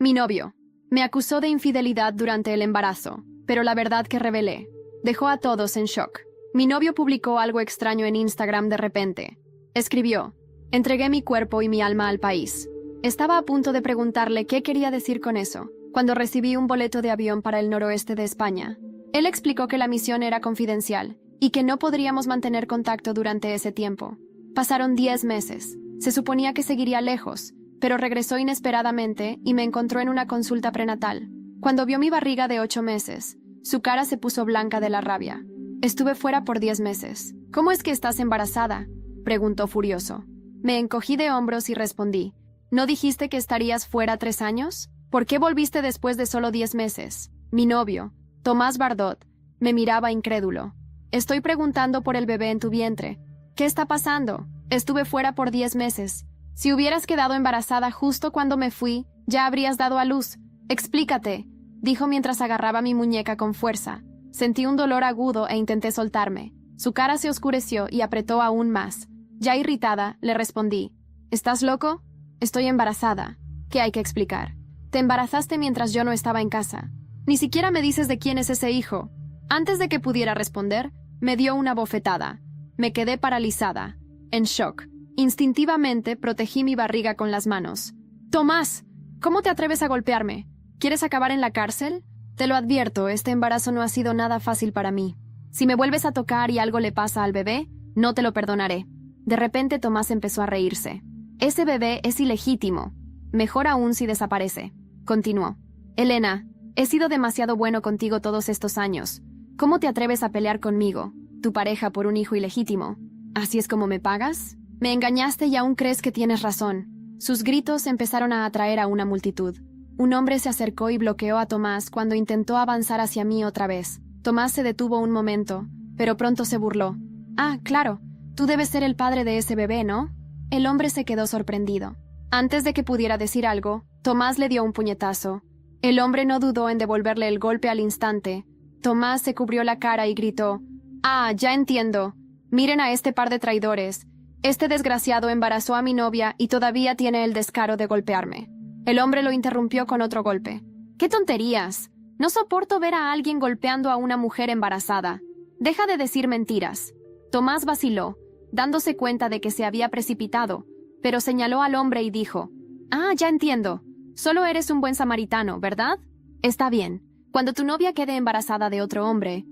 Mi novio me acusó de infidelidad durante el embarazo, pero la verdad que revelé dejó a todos en shock. Mi novio publicó algo extraño en Instagram de repente. Escribió: entregué mi cuerpo y mi alma al país. Estaba a punto de preguntarle qué quería decir con eso, cuando recibí un boleto de avión para el noroeste de España. Él explicó que la misión era confidencial y que no podríamos mantener contacto durante ese tiempo. Pasaron 10 meses. Se suponía que seguiría lejos, pero regresó inesperadamente y me encontró en una consulta prenatal. Cuando vio mi barriga de 8 meses, su cara se puso blanca de la rabia. Estuve fuera por 10 meses. ¿Cómo es que estás embarazada?, preguntó furioso. Me encogí de hombros y respondí: ¿no dijiste que estarías fuera 3 años? ¿Por qué volviste después de solo 10 meses? Mi novio, Tomás Bardot, me miraba incrédulo. Estoy preguntando por el bebé en tu vientre. ¿Qué está pasando? Estuve fuera por 10 meses. Si hubieras quedado embarazada justo cuando me fui, ya habrías dado a luz. Explícate, dijo mientras agarraba mi muñeca con fuerza. Sentí un dolor agudo e intenté soltarme. Su cara se oscureció y apretó aún más. Ya irritada, le respondí: ¿estás loco? Estoy embarazada. ¿Qué hay que explicar? Te embarazaste mientras yo no estaba en casa. Ni siquiera me dices de quién es ese hijo. Antes de que pudiera responder, me dio una bofetada. Me quedé paralizada, en shock. Instintivamente protegí mi barriga con las manos. «Tomás, ¿cómo te atreves a golpearme? ¿Quieres acabar en la cárcel? Te lo advierto, este embarazo no ha sido nada fácil para mí. Si me vuelves a tocar y algo le pasa al bebé, no te lo perdonaré». De repente Tomás empezó a reírse. «Ese bebé es ilegítimo. Mejor aún si desaparece», continuó. «Elena, he sido demasiado bueno contigo todos estos años. ¿Cómo te atreves a pelear conmigo, tu pareja, por un hijo ilegítimo? ¿Así es como me pagas? Me engañaste y aún crees que tienes razón». Sus gritos empezaron a atraer a una multitud. Un hombre se acercó y bloqueó a Tomás cuando intentó avanzar hacia mí otra vez. Tomás se detuvo un momento, pero pronto se burló. «Ah, claro, tú debes ser el padre de ese bebé, ¿no?». El hombre se quedó sorprendido. Antes de que pudiera decir algo, Tomás le dio un puñetazo. El hombre no dudó en devolverle el golpe al instante. Tomás se cubrió la cara y gritó: «Ah, ya entiendo. Miren a este par de traidores. Este desgraciado embarazó a mi novia y todavía tiene el descaro de golpearme». El hombre lo interrumpió con otro golpe. «¡Qué tonterías! No soporto ver a alguien golpeando a una mujer embarazada. Deja de decir mentiras». Tomás vaciló, dándose cuenta de que se había precipitado, pero señaló al hombre y dijo: «Ah, ya entiendo. Solo eres un buen samaritano, ¿verdad? Está bien. Cuando tu novia quede embarazada de otro hombre,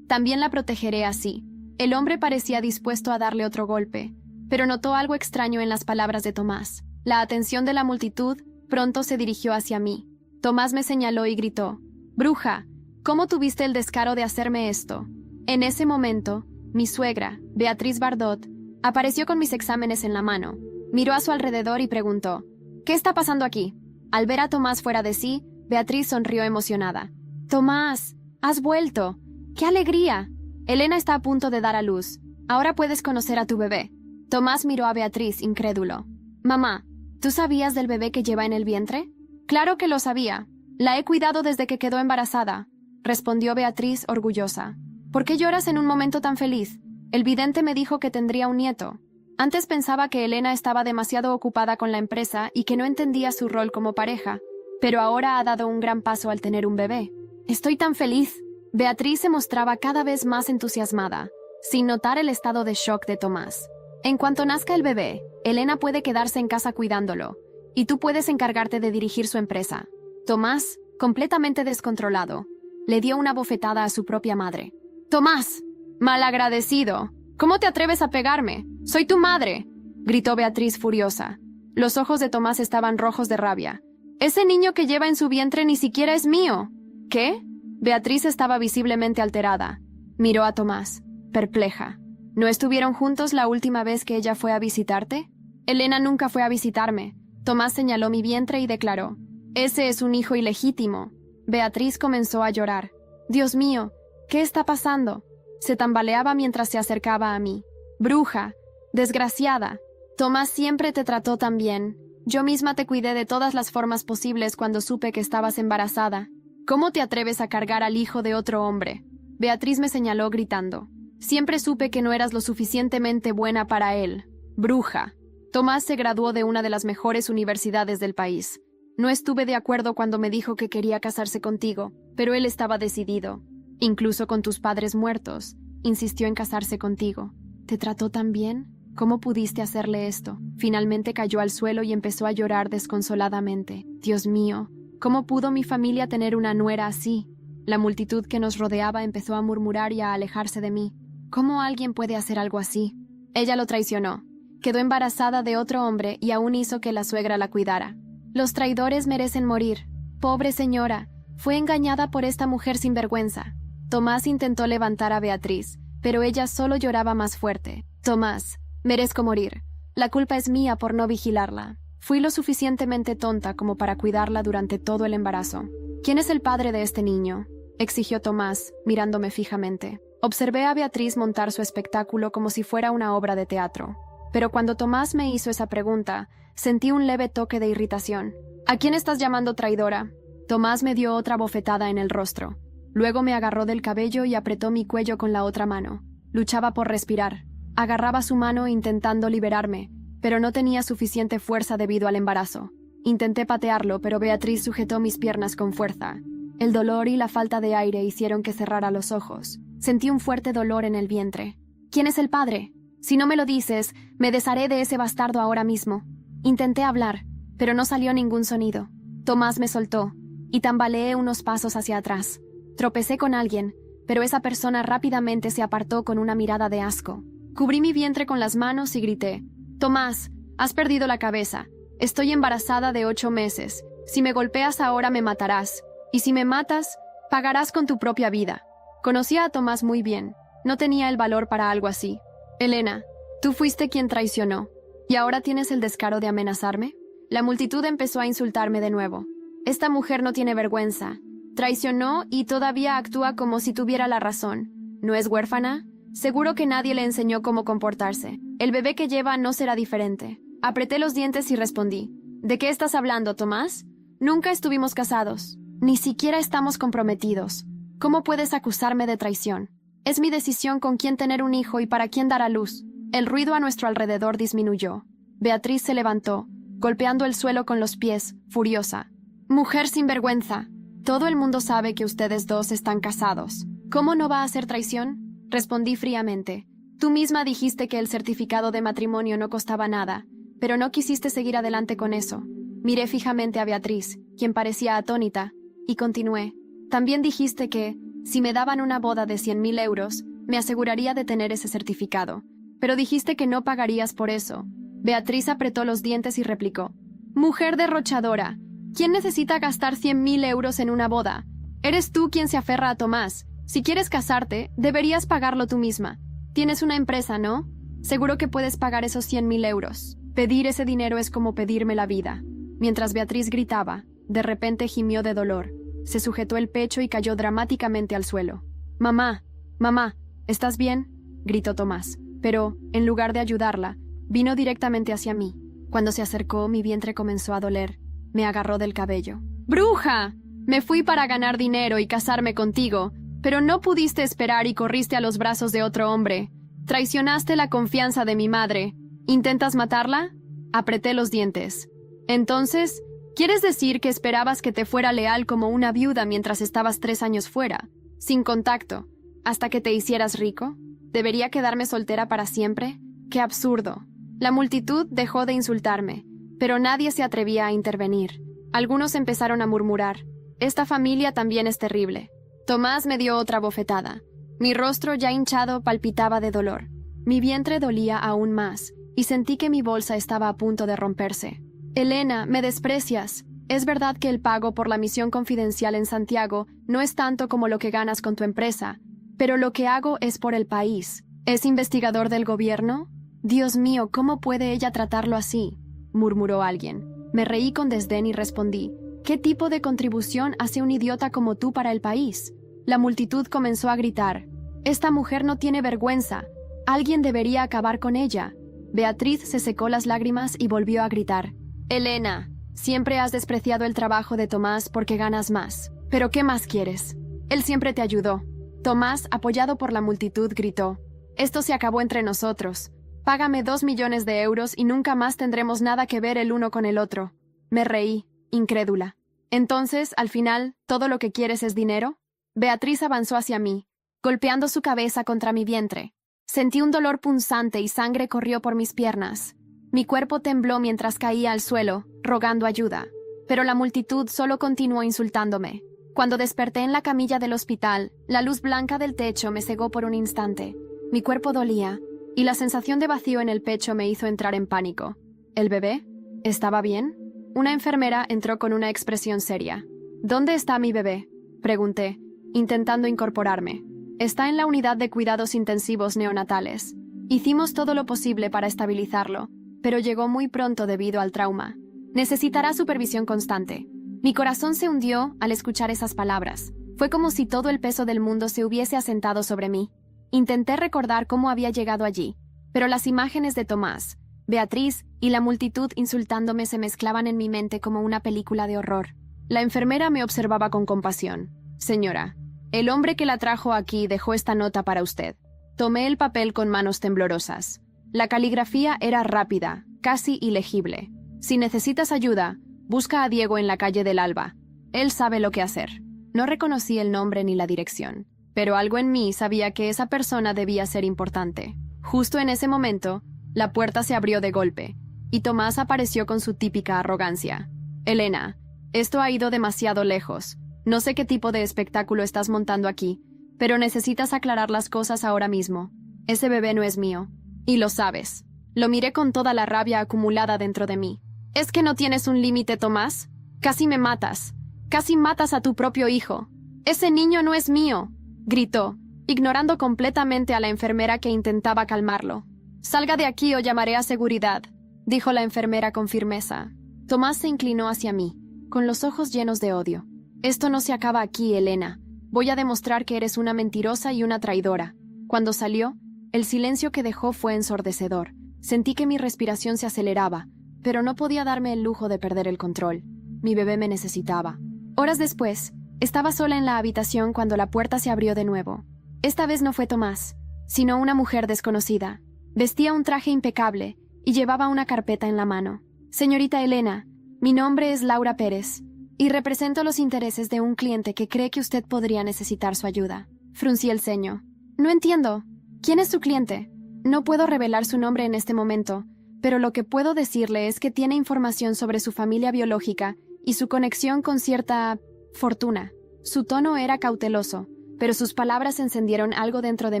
también la protegeré así». El hombre parecía dispuesto a darle otro golpe, pero notó algo extraño en las palabras de Tomás. La atención de la multitud pronto se dirigió hacia mí. Tomás me señaló y gritó: «Bruja, ¿cómo tuviste el descaro de hacerme esto?». En ese momento, mi suegra, Beatriz Bardot, apareció con mis exámenes en la mano. Miró a su alrededor y preguntó: «¿Qué está pasando aquí?». Al ver a Tomás fuera de sí, Beatriz sonrió emocionada. «Tomás, has vuelto. ¡Qué alegría! Elena está a punto de dar a luz. Ahora puedes conocer a tu bebé». Tomás miró a Beatriz incrédulo. «Mamá, ¿tú sabías del bebé que lleva en el vientre?». «Claro que lo sabía. La he cuidado desde que quedó embarazada», respondió Beatriz orgullosa. «¿Por qué lloras en un momento tan feliz? El vidente me dijo que tendría un nieto». Antes pensaba que Elena estaba demasiado ocupada con la empresa y que no entendía su rol como pareja, pero ahora ha dado un gran paso al tener un bebé. «Estoy tan feliz». Beatriz se mostraba cada vez más entusiasmada, sin notar el estado de shock de Tomás. «En cuanto nazca el bebé, Elena puede quedarse en casa cuidándolo, y tú puedes encargarte de dirigir su empresa». Tomás, completamente descontrolado, le dio una bofetada a su propia madre. «Tomás, malagradecido, ¿cómo te atreves a pegarme? ¡Soy tu madre!», gritó Beatriz furiosa. Los ojos de Tomás estaban rojos de rabia. «Ese niño que lleva en su vientre ni siquiera es mío». «¿Qué?». Beatriz estaba visiblemente alterada. Miró a Tomás, perpleja. «¿No estuvieron juntos la última vez que ella fue a visitarte?». «Elena nunca fue a visitarme». Tomás señaló mi vientre y declaró: «Ese es un hijo ilegítimo». Beatriz comenzó a llorar. «Dios mío, ¿qué está pasando?». Se tambaleaba mientras se acercaba a mí. «Bruja, desgraciada, Tomás siempre te trató tan bien. Yo misma te cuidé de todas las formas posibles cuando supe que estabas embarazada. ¿Cómo te atreves a cargar al hijo de otro hombre?». Beatriz me señaló gritando: «Siempre supe que no eras lo suficientemente buena para él. Bruja». Tomás se graduó de una de las mejores universidades del país. No estuve de acuerdo cuando me dijo que quería casarse contigo, pero él estaba decidido. Incluso con tus padres muertos, insistió en casarse contigo. ¿Te trató tan bien? ¿Cómo pudiste hacerle esto? Finalmente cayó al suelo y empezó a llorar desconsoladamente. Dios mío, ¿cómo pudo mi familia tener una nuera así? La multitud que nos rodeaba empezó a murmurar y a alejarse de mí. ¿Cómo alguien puede hacer algo así? Ella lo traicionó. Quedó embarazada de otro hombre y aún hizo que la suegra la cuidara. Los traidores merecen morir. Pobre señora, fue engañada por esta mujer sinvergüenza. Tomás intentó levantar a Beatriz, pero ella solo lloraba más fuerte. Tomás, merezco morir. La culpa es mía por no vigilarla. Fui lo suficientemente tonta como para cuidarla durante todo el embarazo. ¿Quién es el padre de este niño?, exigió Tomás, mirándome fijamente. Observé a Beatriz montar su espectáculo como si fuera una obra de teatro. Pero cuando Tomás me hizo esa pregunta, sentí un leve toque de irritación. ¿A quién estás llamando traidora? Tomás me dio otra bofetada en el rostro. Luego me agarró del cabello y apretó mi cuello con la otra mano. Luchaba por respirar. Agarraba su mano intentando liberarme, pero no tenía suficiente fuerza debido al embarazo. Intenté patearlo, pero Beatriz sujetó mis piernas con fuerza. El dolor y la falta de aire hicieron que cerrara los ojos. Sentí un fuerte dolor en el vientre. ¿Quién es el padre? Si no me lo dices, me desharé de ese bastardo ahora mismo. Intenté hablar, pero no salió ningún sonido. Tomás me soltó, y tambaleé unos pasos hacia atrás. Tropecé con alguien, pero esa persona rápidamente se apartó con una mirada de asco. Cubrí mi vientre con las manos y grité: «Tomás, has perdido la cabeza. Estoy embarazada de 8 meses. Si me golpeas ahora me matarás. Y si me matas, pagarás con tu propia vida». Conocía a Tomás muy bien. No tenía el valor para algo así. «Elena, tú fuiste quien traicionó. ¿Y ahora tienes el descaro de amenazarme?» La multitud empezó a insultarme de nuevo. «Esta mujer no tiene vergüenza. Traicionó y todavía actúa como si tuviera la razón. ¿No es huérfana? Seguro que nadie le enseñó cómo comportarse. El bebé que lleva no será diferente». Apreté los dientes y respondí: «¿De qué estás hablando, Tomás? Nunca estuvimos casados. Ni siquiera estamos comprometidos. ¿Cómo puedes acusarme de traición? Es mi decisión con quién tener un hijo y para quién dar a luz». El ruido a nuestro alrededor disminuyó. Beatriz se levantó, golpeando el suelo con los pies, furiosa. «Mujer sin vergüenza. Todo el mundo sabe que ustedes dos están casados. ¿Cómo no va a ser traición?», respondí fríamente. «Tú misma dijiste que el certificado de matrimonio no costaba nada, pero no quisiste seguir adelante con eso». Miré fijamente a Beatriz, quien parecía atónita, y continué. «También dijiste que, si me daban una boda de 100.000 euros, me aseguraría de tener ese certificado. Pero dijiste que no pagarías por eso». Beatriz apretó los dientes y replicó: «Mujer derrochadora. ¿Quién necesita gastar 100.000 euros en una boda? Eres tú quien se aferra a Tomás. Si quieres casarte, deberías pagarlo tú misma. Tienes una empresa, ¿no? Seguro que puedes pagar esos 100.000 euros. Pedir ese dinero es como pedirme la vida». Mientras Beatriz gritaba, de repente gimió de dolor. Se sujetó el pecho y cayó dramáticamente al suelo. «Mamá, mamá, ¿estás bien?», gritó Tomás. Pero, en lugar de ayudarla, vino directamente hacia mí. Cuando se acercó, mi vientre comenzó a doler. Me agarró del cabello. «¡Bruja! Me fui para ganar dinero y casarme contigo, pero no pudiste esperar y corriste a los brazos de otro hombre. Traicionaste la confianza de mi madre. ¿Intentas matarla?». Apreté los dientes. «Entonces, ¿quieres decir que esperabas que te fuera leal como una viuda mientras estabas 3 años fuera, sin contacto, hasta que te hicieras rico? ¿Debería quedarme soltera para siempre? ¡Qué absurdo!». La multitud dejó de insultarme, pero nadie se atrevía a intervenir. Algunos empezaron a murmurar: «Esta familia también es terrible». Tomás me dio otra bofetada. Mi rostro ya hinchado palpitaba de dolor. Mi vientre dolía aún más, y sentí que mi bolsa estaba a punto de romperse. «Elena, me desprecias. Es verdad que el pago por la misión confidencial en Santiago no es tanto como lo que ganas con tu empresa, pero lo que hago es por el país. ¿Es investigador del gobierno? Dios mío, ¿cómo puede ella tratarlo así?», murmuró alguien. Me reí con desdén y respondí: «¿Qué tipo de contribución hace un idiota como tú para el país?». La multitud comenzó a gritar: «Esta mujer no tiene vergüenza. Alguien debería acabar con ella». Beatriz se secó las lágrimas y volvió a gritar: «Elena, siempre has despreciado el trabajo de Tomás porque ganas más. ¿Pero qué más quieres? Él siempre te ayudó». Tomás, apoyado por la multitud, gritó: «Esto se acabó entre nosotros. Págame 2 millones de euros y nunca más tendremos nada que ver el uno con el otro». Me reí. incrédula. Entonces, al final, ¿todo lo que quieres es dinero? Beatriz avanzó hacia mí, golpeando su cabeza contra mi vientre. Sentí un dolor punzante y sangre corrió por mis piernas. Mi cuerpo tembló mientras caía al suelo, rogando ayuda. Pero la multitud solo continuó insultándome. Cuando desperté en la camilla del hospital, la luz blanca del techo me cegó por un instante. Mi cuerpo dolía, y la sensación de vacío en el pecho me hizo entrar en pánico. ¿El bebé? ¿Estaba bien? Una enfermera entró con una expresión seria. ¿Dónde está mi bebé?, pregunté, intentando incorporarme. Está en la unidad de cuidados intensivos neonatales. Hicimos todo lo posible para estabilizarlo, pero llegó muy pronto debido al trauma. Necesitará supervisión constante. Mi corazón se hundió al escuchar esas palabras. Fue como si todo el peso del mundo se hubiese asentado sobre mí. Intenté recordar cómo había llegado allí, pero las imágenes de Tomás, Beatriz y la multitud insultándome se mezclaban en mi mente como una película de horror. La enfermera me observaba con compasión. Señora, el hombre que la trajo aquí dejó esta nota para usted. Tomé el papel con manos temblorosas. La caligrafía era rápida, casi ilegible. Si necesitas ayuda, busca a Diego en la calle del Alba. Él sabe lo que hacer. No reconocí el nombre ni la dirección, pero algo en mí sabía que esa persona debía ser importante. Justo en ese momento, la puerta se abrió de golpe, y Tomás apareció con su típica arrogancia. Elena, esto ha ido demasiado lejos. No sé qué tipo de espectáculo estás montando aquí, pero necesitas aclarar las cosas ahora mismo. Ese bebé no es mío, y lo sabes. Lo miré con toda la rabia acumulada dentro de mí. ¿Es que no tienes un límite, Tomás? Casi me matas. Casi matas a tu propio hijo. Ese niño no es mío, gritó, ignorando completamente a la enfermera que intentaba calmarlo. Salga de aquí o llamaré a seguridad, dijo la enfermera con firmeza. Tomás se inclinó hacia mí, con los ojos llenos de odio. Esto no se acaba aquí, Elena. Voy a demostrar que eres una mentirosa y una traidora. Cuando salió, el silencio que dejó fue ensordecedor. Sentí que mi respiración se aceleraba, pero no podía darme el lujo de perder el control. Mi bebé me necesitaba. Horas después, estaba sola en la habitación cuando la puerta se abrió de nuevo. Esta vez no fue Tomás, sino una mujer desconocida. Vestía un traje impecable y llevaba una carpeta en la mano. Señorita Elena, mi nombre es Laura Pérez, y represento los intereses de un cliente que cree que usted podría necesitar su ayuda. Fruncí el ceño. No entiendo. ¿Quién es su cliente? No puedo revelar su nombre en este momento, pero lo que puedo decirle es que tiene información sobre su familia biológica y su conexión con cierta fortuna. Su tono era cauteloso, pero sus palabras encendieron algo dentro de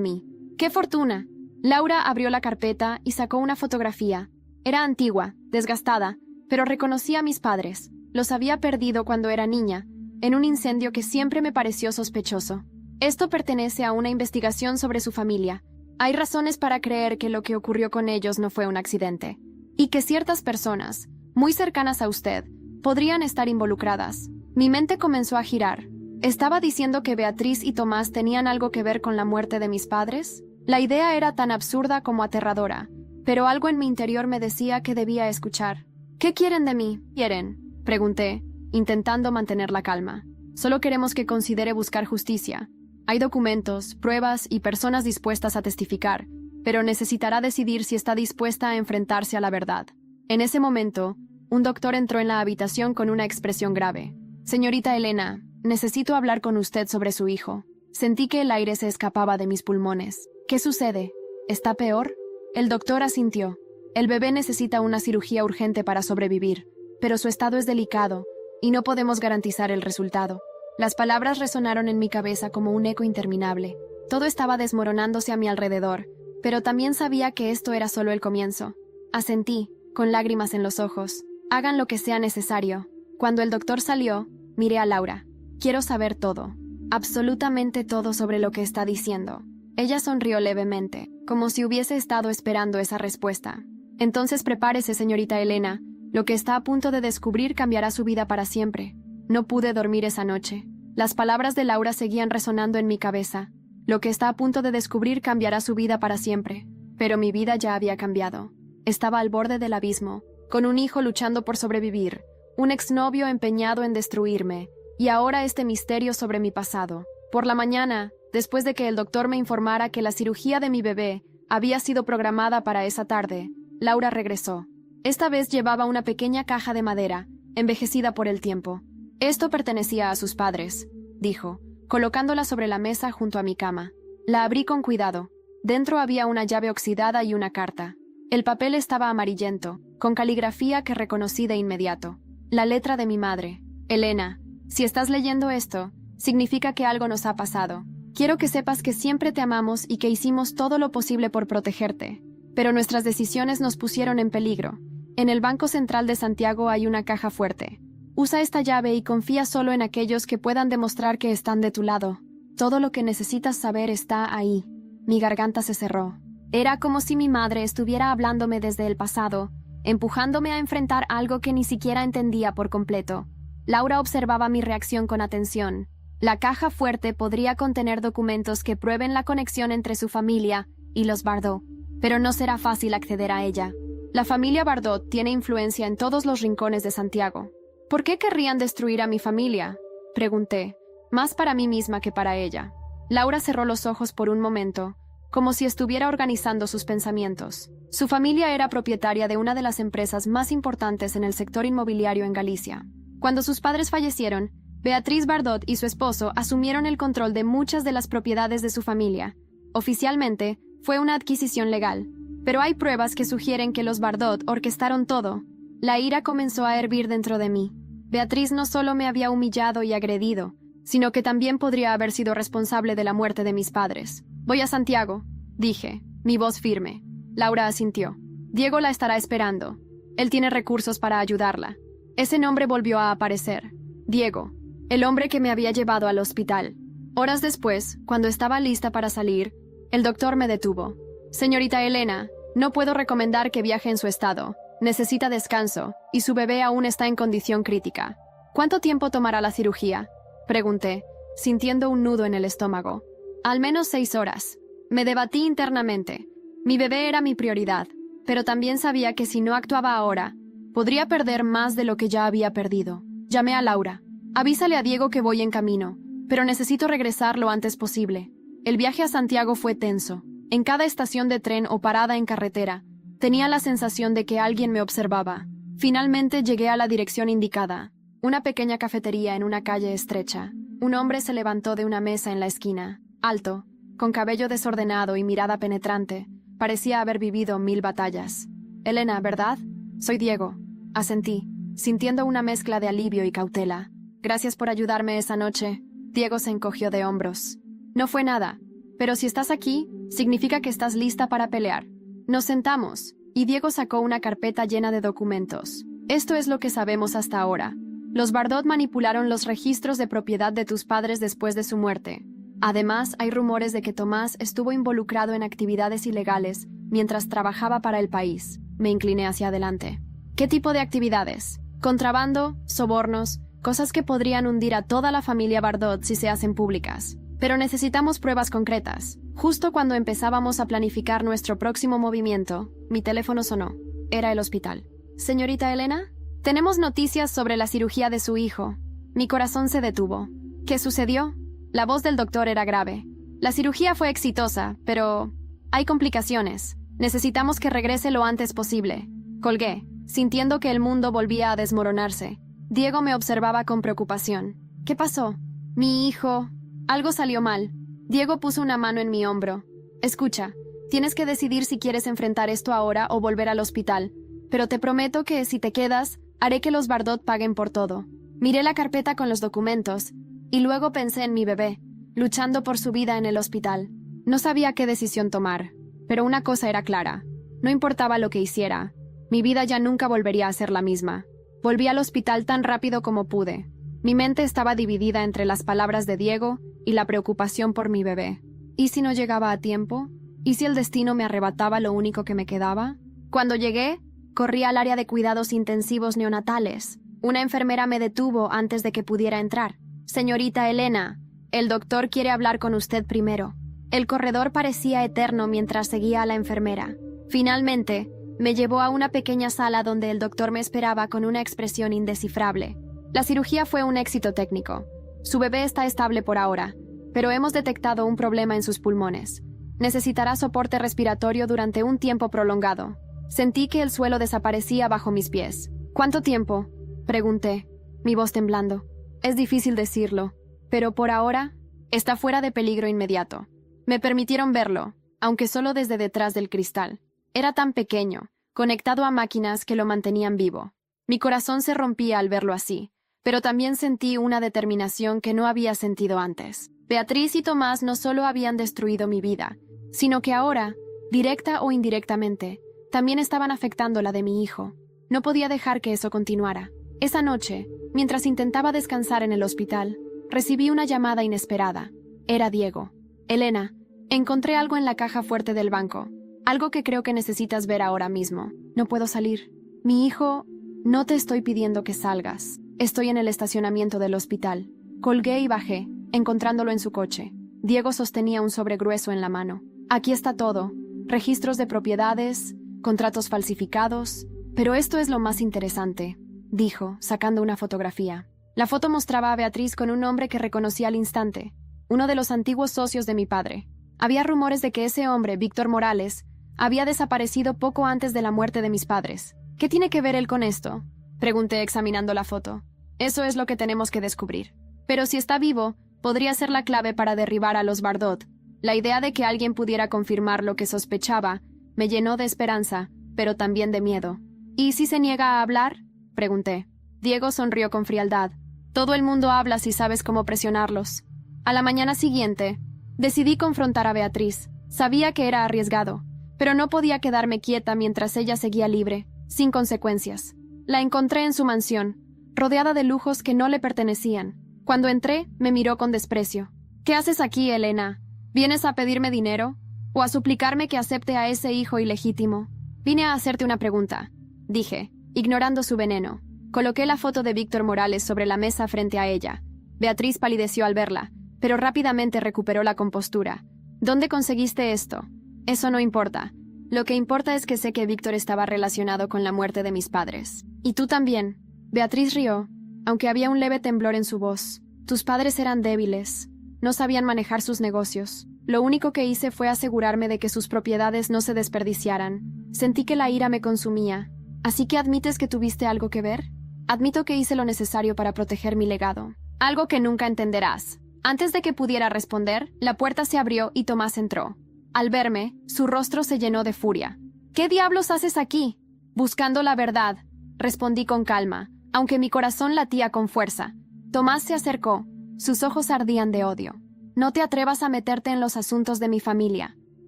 mí. ¿Qué fortuna? Laura abrió la carpeta y sacó una fotografía. Era antigua, desgastada, pero reconocí a mis padres. Los había perdido cuando era niña, en un incendio que siempre me pareció sospechoso. Esto pertenece a una investigación sobre su familia. Hay razones para creer que lo que ocurrió con ellos no fue un accidente, y que ciertas personas, muy cercanas a usted, podrían estar involucradas. Mi mente comenzó a girar. ¿Estaba diciendo que Beatriz y Tomás tenían algo que ver con la muerte de mis padres? La idea era tan absurda como aterradora, pero algo en mi interior me decía que debía escuchar. ¿Qué quieren de mí? ¿Quieren?, pregunté, intentando mantener la calma. Solo queremos que considere buscar justicia. Hay documentos, pruebas y personas dispuestas a testificar, pero necesitará decidir si está dispuesta a enfrentarse a la verdad. En ese momento, un doctor entró en la habitación con una expresión grave. Señorita Elena, necesito hablar con usted sobre su hijo. Sentí que el aire se escapaba de mis pulmones. ¿Qué sucede? ¿Está peor? El doctor asintió. El bebé necesita una cirugía urgente para sobrevivir, pero su estado es delicado y no podemos garantizar el resultado. Las palabras resonaron en mi cabeza como un eco interminable. Todo estaba desmoronándose a mi alrededor, pero también sabía que esto era solo el comienzo. Asentí, con lágrimas en los ojos. Hagan lo que sea necesario. Cuando el doctor salió, miré a Laura. Quiero saber todo, absolutamente todo sobre lo que está diciendo. Ella sonrió levemente, como si hubiese estado esperando esa respuesta. Entonces prepárese, señorita Elena. Lo que está a punto de descubrir cambiará su vida para siempre. No pude dormir esa noche. Las palabras de Laura seguían resonando en mi cabeza. Lo que está a punto de descubrir cambiará su vida para siempre. Pero mi vida ya había cambiado. Estaba al borde del abismo, con un hijo luchando por sobrevivir, un exnovio empeñado en destruirme, y ahora este misterio sobre mi pasado. Por la mañana, después de que el doctor me informara que la cirugía de mi bebé había sido programada para esa tarde, Laura regresó. Esta vez llevaba una pequeña caja de madera, envejecida por el tiempo. Esto pertenecía a sus padres, dijo, colocándola sobre la mesa junto a mi cama. La abrí con cuidado. Dentro había una llave oxidada y una carta. El papel estaba amarillento, con caligrafía que reconocí de inmediato. La letra de mi madre. Elena, si estás leyendo esto, significa que algo nos ha pasado. Quiero que sepas que siempre te amamos y que hicimos todo lo posible por protegerte. Pero nuestras decisiones nos pusieron en peligro. En el Banco Central de Santiago hay una caja fuerte. Usa esta llave y confía solo en aquellos que puedan demostrar que están de tu lado. Todo lo que necesitas saber está ahí. Mi garganta se cerró. Era como si mi madre estuviera hablándome desde el pasado, empujándome a enfrentar algo que ni siquiera entendía por completo. Laura observaba mi reacción con atención. La caja fuerte podría contener documentos que prueben la conexión entre su familia y los Bardot, pero no será fácil acceder a ella. La familia Bardot tiene influencia en todos los rincones de Santiago. ¿Por qué querrían destruir a mi familia?, pregunté, más para mí misma que para ella. Laura cerró los ojos por un momento, como si estuviera organizando sus pensamientos. Su familia era propietaria de una de las empresas más importantes en el sector inmobiliario en Galicia. Cuando sus padres fallecieron, Beatriz Bardot y su esposo asumieron el control de muchas de las propiedades de su familia. Oficialmente, fue una adquisición legal, pero hay pruebas que sugieren que los Bardot orquestaron todo. La ira comenzó a hervir dentro de mí. Beatriz no solo me había humillado y agredido, sino que también podría haber sido responsable de la muerte de mis padres. Voy a Santiago, dije, mi voz firme. Laura asintió. Diego la estará esperando. Él tiene recursos para ayudarla. Ese nombre volvió a aparecer. Diego, el hombre que me había llevado al hospital. Horas después, cuando estaba lista para salir, el doctor me detuvo. Señorita Elena, no puedo recomendar que viaje en su estado. Necesita descanso, y su bebé aún está en condición crítica. ¿Cuánto tiempo tomará la cirugía?, pregunté, sintiendo un nudo en el estómago. Al menos 6 horas. Me debatí internamente. Mi bebé era mi prioridad, pero también sabía que si no actuaba ahora, podría perder más de lo que ya había perdido. Llamé a Laura. Avísale a Diego que voy en camino, pero necesito regresar lo antes posible. El viaje a Santiago fue tenso. En cada estación de tren o parada en carretera, tenía la sensación de que alguien me observaba. Finalmente llegué a la dirección indicada. Una pequeña cafetería en una calle estrecha. Un hombre se levantó de una mesa en la esquina, alto, con cabello desordenado y mirada penetrante. Parecía haber vivido 1000 batallas. Elena, ¿verdad? Soy Diego. Asentí, sintiendo una mezcla de alivio y cautela. Gracias por ayudarme esa noche. Diego se encogió de hombros. No fue nada, pero si estás aquí, significa que estás lista para pelear. Nos sentamos, y Diego sacó una carpeta llena de documentos. Esto es lo que sabemos hasta ahora. Los Bardot manipularon los registros de propiedad de tus padres después de su muerte. Además, hay rumores de que Tomás estuvo involucrado en actividades ilegales mientras trabajaba para el país. Me incliné hacia adelante. ¿Qué tipo de actividades? Contrabando, sobornos, cosas que podrían hundir a toda la familia Bardot si se hacen públicas. Pero necesitamos pruebas concretas. Justo cuando empezábamos a planificar nuestro próximo movimiento, mi teléfono sonó. Era el hospital. Señorita Elena, tenemos noticias sobre la cirugía de su hijo. Mi corazón se detuvo. ¿Qué sucedió? La voz del doctor era grave. La cirugía fue exitosa, pero hay complicaciones. Necesitamos que regrese lo antes posible. Colgué, sintiendo que el mundo volvía a desmoronarse. Diego me observaba con preocupación. ¿Qué pasó? Mi hijo... Algo salió mal. Diego puso una mano en mi hombro. Escucha, tienes que decidir si quieres enfrentar esto ahora o volver al hospital. Pero te prometo que si te quedas, haré que los Bardot paguen por todo. Miré la carpeta con los documentos, y luego pensé en mi bebé, luchando por su vida en el hospital. No sabía qué decisión tomar, pero una cosa era clara. No importaba lo que hiciera, mi vida ya nunca volvería a ser la misma. Volví al hospital tan rápido como pude. Mi mente estaba dividida entre las palabras de Diego y la preocupación por mi bebé. ¿Y si no llegaba a tiempo? ¿Y si el destino me arrebataba lo único que me quedaba? Cuando llegué, corrí al área de cuidados intensivos neonatales. Una enfermera me detuvo antes de que pudiera entrar. Señorita Elena, el doctor quiere hablar con usted primero. El corredor parecía eterno mientras seguía a la enfermera. Finalmente, me llevó a una pequeña sala donde el doctor me esperaba con una expresión indescifrable. La cirugía fue un éxito técnico. Su bebé está estable por ahora, pero hemos detectado un problema en sus pulmones. Necesitará soporte respiratorio durante un tiempo prolongado. Sentí que el suelo desaparecía bajo mis pies. ¿Cuánto tiempo?, Pregunté, mi voz temblando. Es difícil decirlo, pero por ahora está fuera de peligro inmediato. Me permitieron verlo, aunque solo desde detrás del cristal. Era tan pequeño, conectado a máquinas que lo mantenían vivo. Mi corazón se rompía al verlo así, pero también sentí una determinación que no había sentido antes. Beatriz y Tomás no solo habían destruido mi vida, sino que ahora, directa o indirectamente, también estaban afectando la de mi hijo. No podía dejar que eso continuara. Esa noche, mientras intentaba descansar en el hospital, recibí una llamada inesperada. Era Diego. Elena, encontré algo en la caja fuerte del banco. Algo que creo que necesitas ver ahora mismo. No puedo salir. Mi hijo... No te estoy pidiendo que salgas. Estoy en el estacionamiento del hospital. Colgué y bajé, encontrándolo en su coche. Diego sostenía un sobre grueso en la mano. Aquí está todo. Registros de propiedades, contratos falsificados. Pero esto es lo más interesante, dijo, sacando una fotografía. La foto mostraba a Beatriz con un hombre que reconocí al instante, uno de los antiguos socios de mi padre. Había rumores de que ese hombre, Víctor Morales, había desaparecido poco antes de la muerte de mis padres. ¿Qué tiene que ver él con esto?, pregunté examinando la foto. Eso es lo que tenemos que descubrir. Pero si está vivo, podría ser la clave para derribar a los Bardot. La idea de que alguien pudiera confirmar lo que sospechaba me llenó de esperanza, pero también de miedo. ¿Y si se niega a hablar?, pregunté. Diego sonrió con frialdad. Todo el mundo habla si sabes cómo presionarlos. A la mañana siguiente, decidí confrontar a Beatriz. Sabía que era arriesgado, pero no podía quedarme quieta mientras ella seguía libre, sin consecuencias. La encontré en su mansión, rodeada de lujos que no le pertenecían. Cuando entré, me miró con desprecio. ¿Qué haces aquí, Elena? ¿Vienes a pedirme dinero? ¿O a suplicarme que acepte a ese hijo ilegítimo? Vine a hacerte una pregunta, dije, ignorando su veneno. Coloqué la foto de Víctor Morales sobre la mesa frente a ella. Beatriz palideció al verla, pero rápidamente recuperó la compostura. ¿Dónde conseguiste esto? Eso no importa. Lo que importa es que sé que Víctor estaba relacionado con la muerte de mis padres. Y tú también. Beatriz rió, aunque había un leve temblor en su voz. Tus padres eran débiles. No sabían manejar sus negocios. Lo único que hice fue asegurarme de que sus propiedades no se desperdiciaran. Sentí que la ira me consumía. ¿Así que admites que tuviste algo que ver? Admito que hice lo necesario para proteger mi legado. Algo que nunca entenderás. Antes de que pudiera responder, la puerta se abrió y Tomás entró. Al verme, su rostro se llenó de furia. ¿Qué diablos haces aquí? Buscando la verdad, respondí con calma, aunque mi corazón latía con fuerza. Tomás se acercó. Sus ojos ardían de odio. No te atrevas a meterte en los asuntos de mi familia.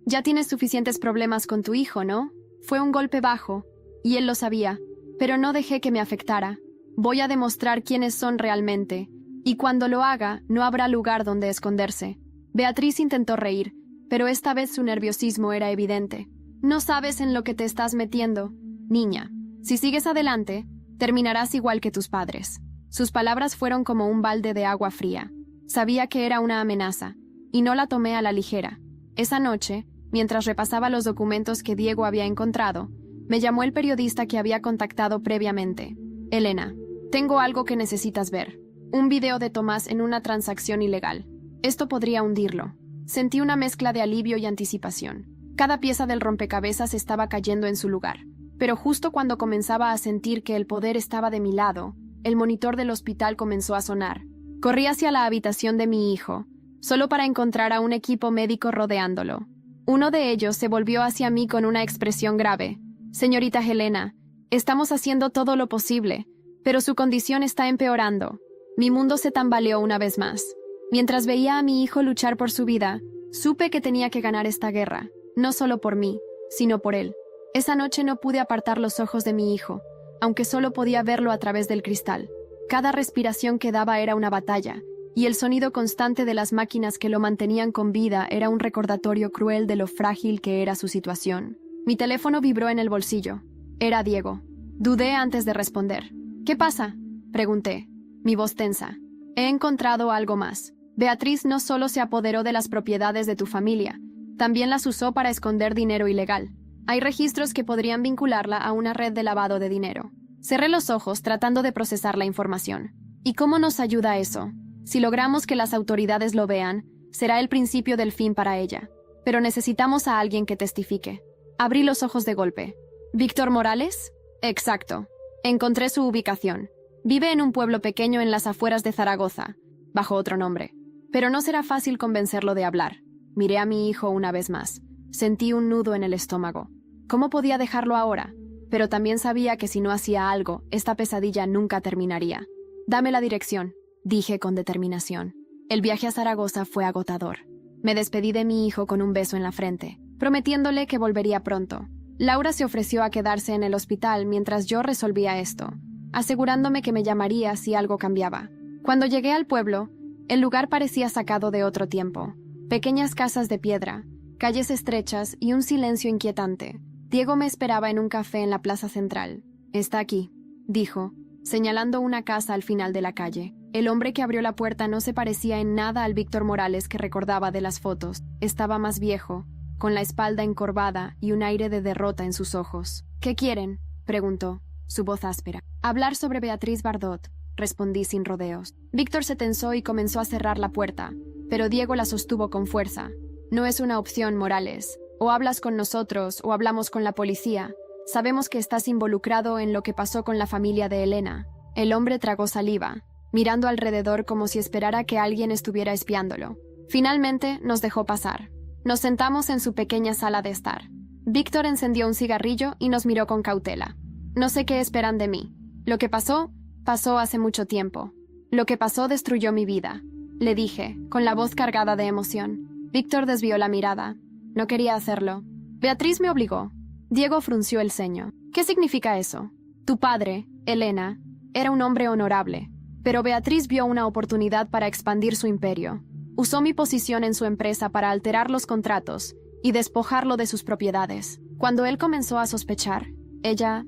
Ya tienes suficientes problemas con tu hijo, ¿no? Fue un golpe bajo, y él lo sabía, pero no dejé que me afectara. Voy a demostrar quiénes son realmente, y cuando lo haga, no habrá lugar donde esconderse. Beatriz intentó reír, pero esta vez su nerviosismo era evidente. No sabes en lo que te estás metiendo, niña. Si sigues adelante, terminarás igual que tus padres. Sus palabras fueron como un balde de agua fría. Sabía que era una amenaza, y no la tomé a la ligera. Esa noche, mientras repasaba los documentos que Diego había encontrado, me llamó el periodista que había contactado previamente. Elena, tengo algo que necesitas ver. Un video de Tomás en una transacción ilegal. Esto podría hundirlo. Sentí una mezcla de alivio y anticipación. Cada pieza del rompecabezas estaba cayendo en su lugar. Pero justo cuando comenzaba a sentir que el poder estaba de mi lado, el monitor del hospital comenzó a sonar. Corrí hacia la habitación de mi hijo, solo para encontrar a un equipo médico rodeándolo. Uno de ellos se volvió hacia mí con una expresión grave. Señorita Helena, estamos haciendo todo lo posible, pero su condición está empeorando. Mi mundo se tambaleó una vez más. Mientras veía a mi hijo luchar por su vida, supe que tenía que ganar esta guerra, no solo por mí, sino por él. Esa noche no pude apartar los ojos de mi hijo, aunque solo podía verlo a través del cristal. Cada respiración que daba era una batalla, y el sonido constante de las máquinas que lo mantenían con vida era un recordatorio cruel de lo frágil que era su situación. Mi teléfono vibró en el bolsillo. Era Diego. Dudé antes de responder. ¿Qué pasa?, pregunté, mi voz tensa. He encontrado algo más. Beatriz no solo se apoderó de las propiedades de tu familia, también las usó para esconder dinero ilegal. Hay registros que podrían vincularla a una red de lavado de dinero. Cerré los ojos tratando de procesar la información. ¿Y cómo nos ayuda eso? Si logramos que las autoridades lo vean, será el principio del fin para ella. Pero necesitamos a alguien que testifique. Abrí los ojos de golpe. ¿Víctor Morales? Exacto. Encontré su ubicación. Vive en un pueblo pequeño en las afueras de Zaragoza, bajo otro nombre. Pero no será fácil convencerlo de hablar. Miré a mi hijo una vez más. Sentí un nudo en el estómago. ¿Cómo podía dejarlo ahora? Pero también sabía que si no hacía algo, esta pesadilla nunca terminaría. «Dame la dirección», dije con determinación. El viaje a Zaragoza fue agotador. Me despedí de mi hijo con un beso en la frente, prometiéndole que volvería pronto. Laura se ofreció a quedarse en el hospital mientras yo resolvía esto, asegurándome que me llamaría si algo cambiaba. Cuando llegué al pueblo, el lugar parecía sacado de otro tiempo. Pequeñas casas de piedra, calles estrechas y un silencio inquietante. Diego me esperaba en un café en la plaza central. «Está aquí», dijo, señalando una casa al final de la calle. El hombre que abrió la puerta no se parecía en nada al Víctor Morales que recordaba de las fotos. Estaba más viejo, con la espalda encorvada y un aire de derrota en sus ojos. «¿Qué quieren?», preguntó, su voz áspera. «Hablar sobre Beatriz Bardot», respondí sin rodeos. Víctor se tensó y comenzó a cerrar la puerta, pero Diego la sostuvo con fuerza. «No es una opción, Morales. O hablas con nosotros o hablamos con la policía. Sabemos que estás involucrado en lo que pasó con la familia de Elena». El hombre tragó saliva, mirando alrededor como si esperara que alguien estuviera espiándolo. Finalmente nos dejó pasar. Nos sentamos en su pequeña sala de estar. Víctor encendió un cigarrillo y nos miró con cautela. «No sé qué esperan de mí. Lo que pasó, pasó hace mucho tiempo. Lo que pasó destruyó mi vida», le dije, con la voz cargada de emoción. Víctor desvió la mirada. No quería hacerlo. «Beatriz me obligó». Diego frunció el ceño. «¿Qué significa eso?» «Tu padre, Elena, era un hombre honorable, pero Beatriz vio una oportunidad para expandir su imperio. Usó mi posición en su empresa para alterar los contratos y despojarlo de sus propiedades. Cuando él comenzó a sospechar, ella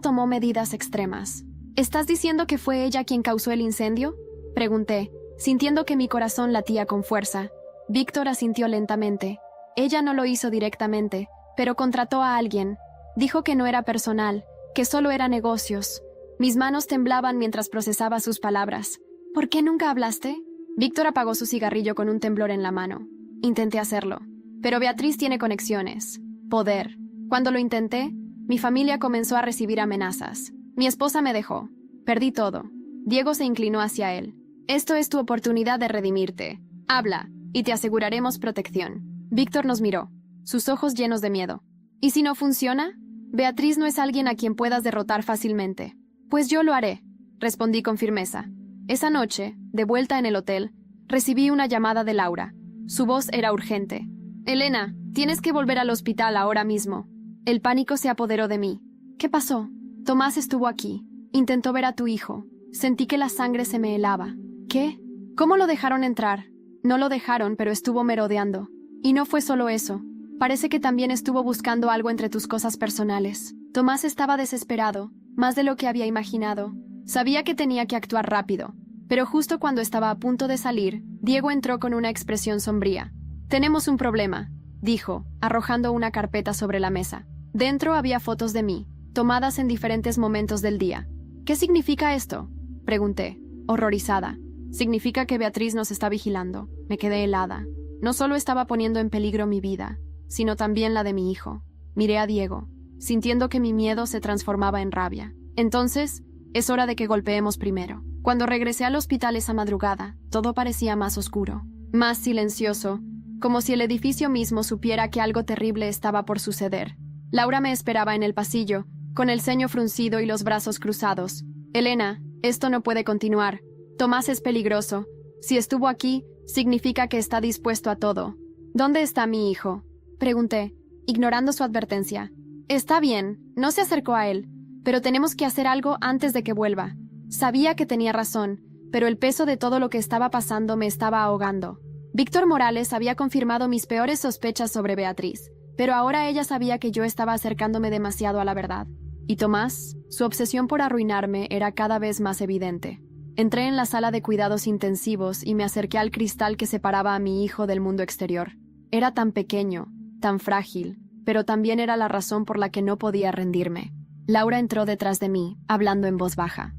tomó medidas extremas». «¿Estás diciendo que fue ella quien causó el incendio?», pregunté, sintiendo que mi corazón latía con fuerza. Víctor asintió lentamente. «Ella no lo hizo directamente, pero contrató a alguien. Dijo que no era personal, que solo era negocios». Mis manos temblaban mientras procesaba sus palabras. «¿Por qué nunca hablaste?». Víctor apagó su cigarrillo con un temblor en la mano. Intenté hacerlo. «Pero Beatriz tiene conexiones. Poder. Cuando lo intenté, mi familia comenzó a recibir amenazas. Mi esposa me dejó. Perdí todo». Diego se inclinó hacia él. «Esto es tu oportunidad de redimirte. Habla, y te aseguraremos protección». Víctor nos miró, sus ojos llenos de miedo. «¿Y si no funciona? Beatriz no es alguien a quien puedas derrotar fácilmente». «Pues yo lo haré», respondí con firmeza. Esa noche, de vuelta en el hotel, recibí una llamada de Laura. Su voz era urgente. «Elena, tienes que volver al hospital ahora mismo». El pánico se apoderó de mí. «¿Qué pasó?». «Tomás estuvo aquí. Intentó ver a tu hijo. Sentí que la sangre se me helaba». «¿Qué? ¿Cómo lo dejaron entrar?». «No lo dejaron, pero estuvo merodeando. Y no fue solo eso. Parece que también estuvo buscando algo entre tus cosas personales». Tomás estaba desesperado, más de lo que había imaginado. Sabía que tenía que actuar rápido, pero justo cuando estaba a punto de salir, Diego entró con una expresión sombría. «Tenemos un problema», dijo, arrojando una carpeta sobre la mesa. Dentro había fotos de mí, tomadas en diferentes momentos del día. «¿Qué significa esto?», pregunté, horrorizada. «Significa que Beatriz nos está vigilando». Me quedé helada. No solo estaba poniendo en peligro mi vida, sino también la de mi hijo. Miré a Diego, sintiendo que mi miedo se transformaba en rabia. «Entonces, es hora de que golpeemos primero». Cuando regresé al hospital esa madrugada, todo parecía más oscuro, más silencioso, como si el edificio mismo supiera que algo terrible estaba por suceder. Laura me esperaba en el pasillo, con el ceño fruncido y los brazos cruzados. «Elena, esto no puede continuar. Tomás es peligroso. Si estuvo aquí, significa que está dispuesto a todo». «¿Dónde está mi hijo?», pregunté, ignorando su advertencia. «Está bien», no se acercó a él, «pero tenemos que hacer algo antes de que vuelva». Sabía que tenía razón, pero el peso de todo lo que estaba pasando me estaba ahogando. Víctor Morales había confirmado mis peores sospechas sobre Beatriz, pero ahora ella sabía que yo estaba acercándome demasiado a la verdad. Y Tomás, su obsesión por arruinarme era cada vez más evidente. Entré en la sala de cuidados intensivos y me acerqué al cristal que separaba a mi hijo del mundo exterior. Era tan pequeño, tan frágil, pero también era la razón por la que no podía rendirme. Laura entró detrás de mí, hablando en voz baja.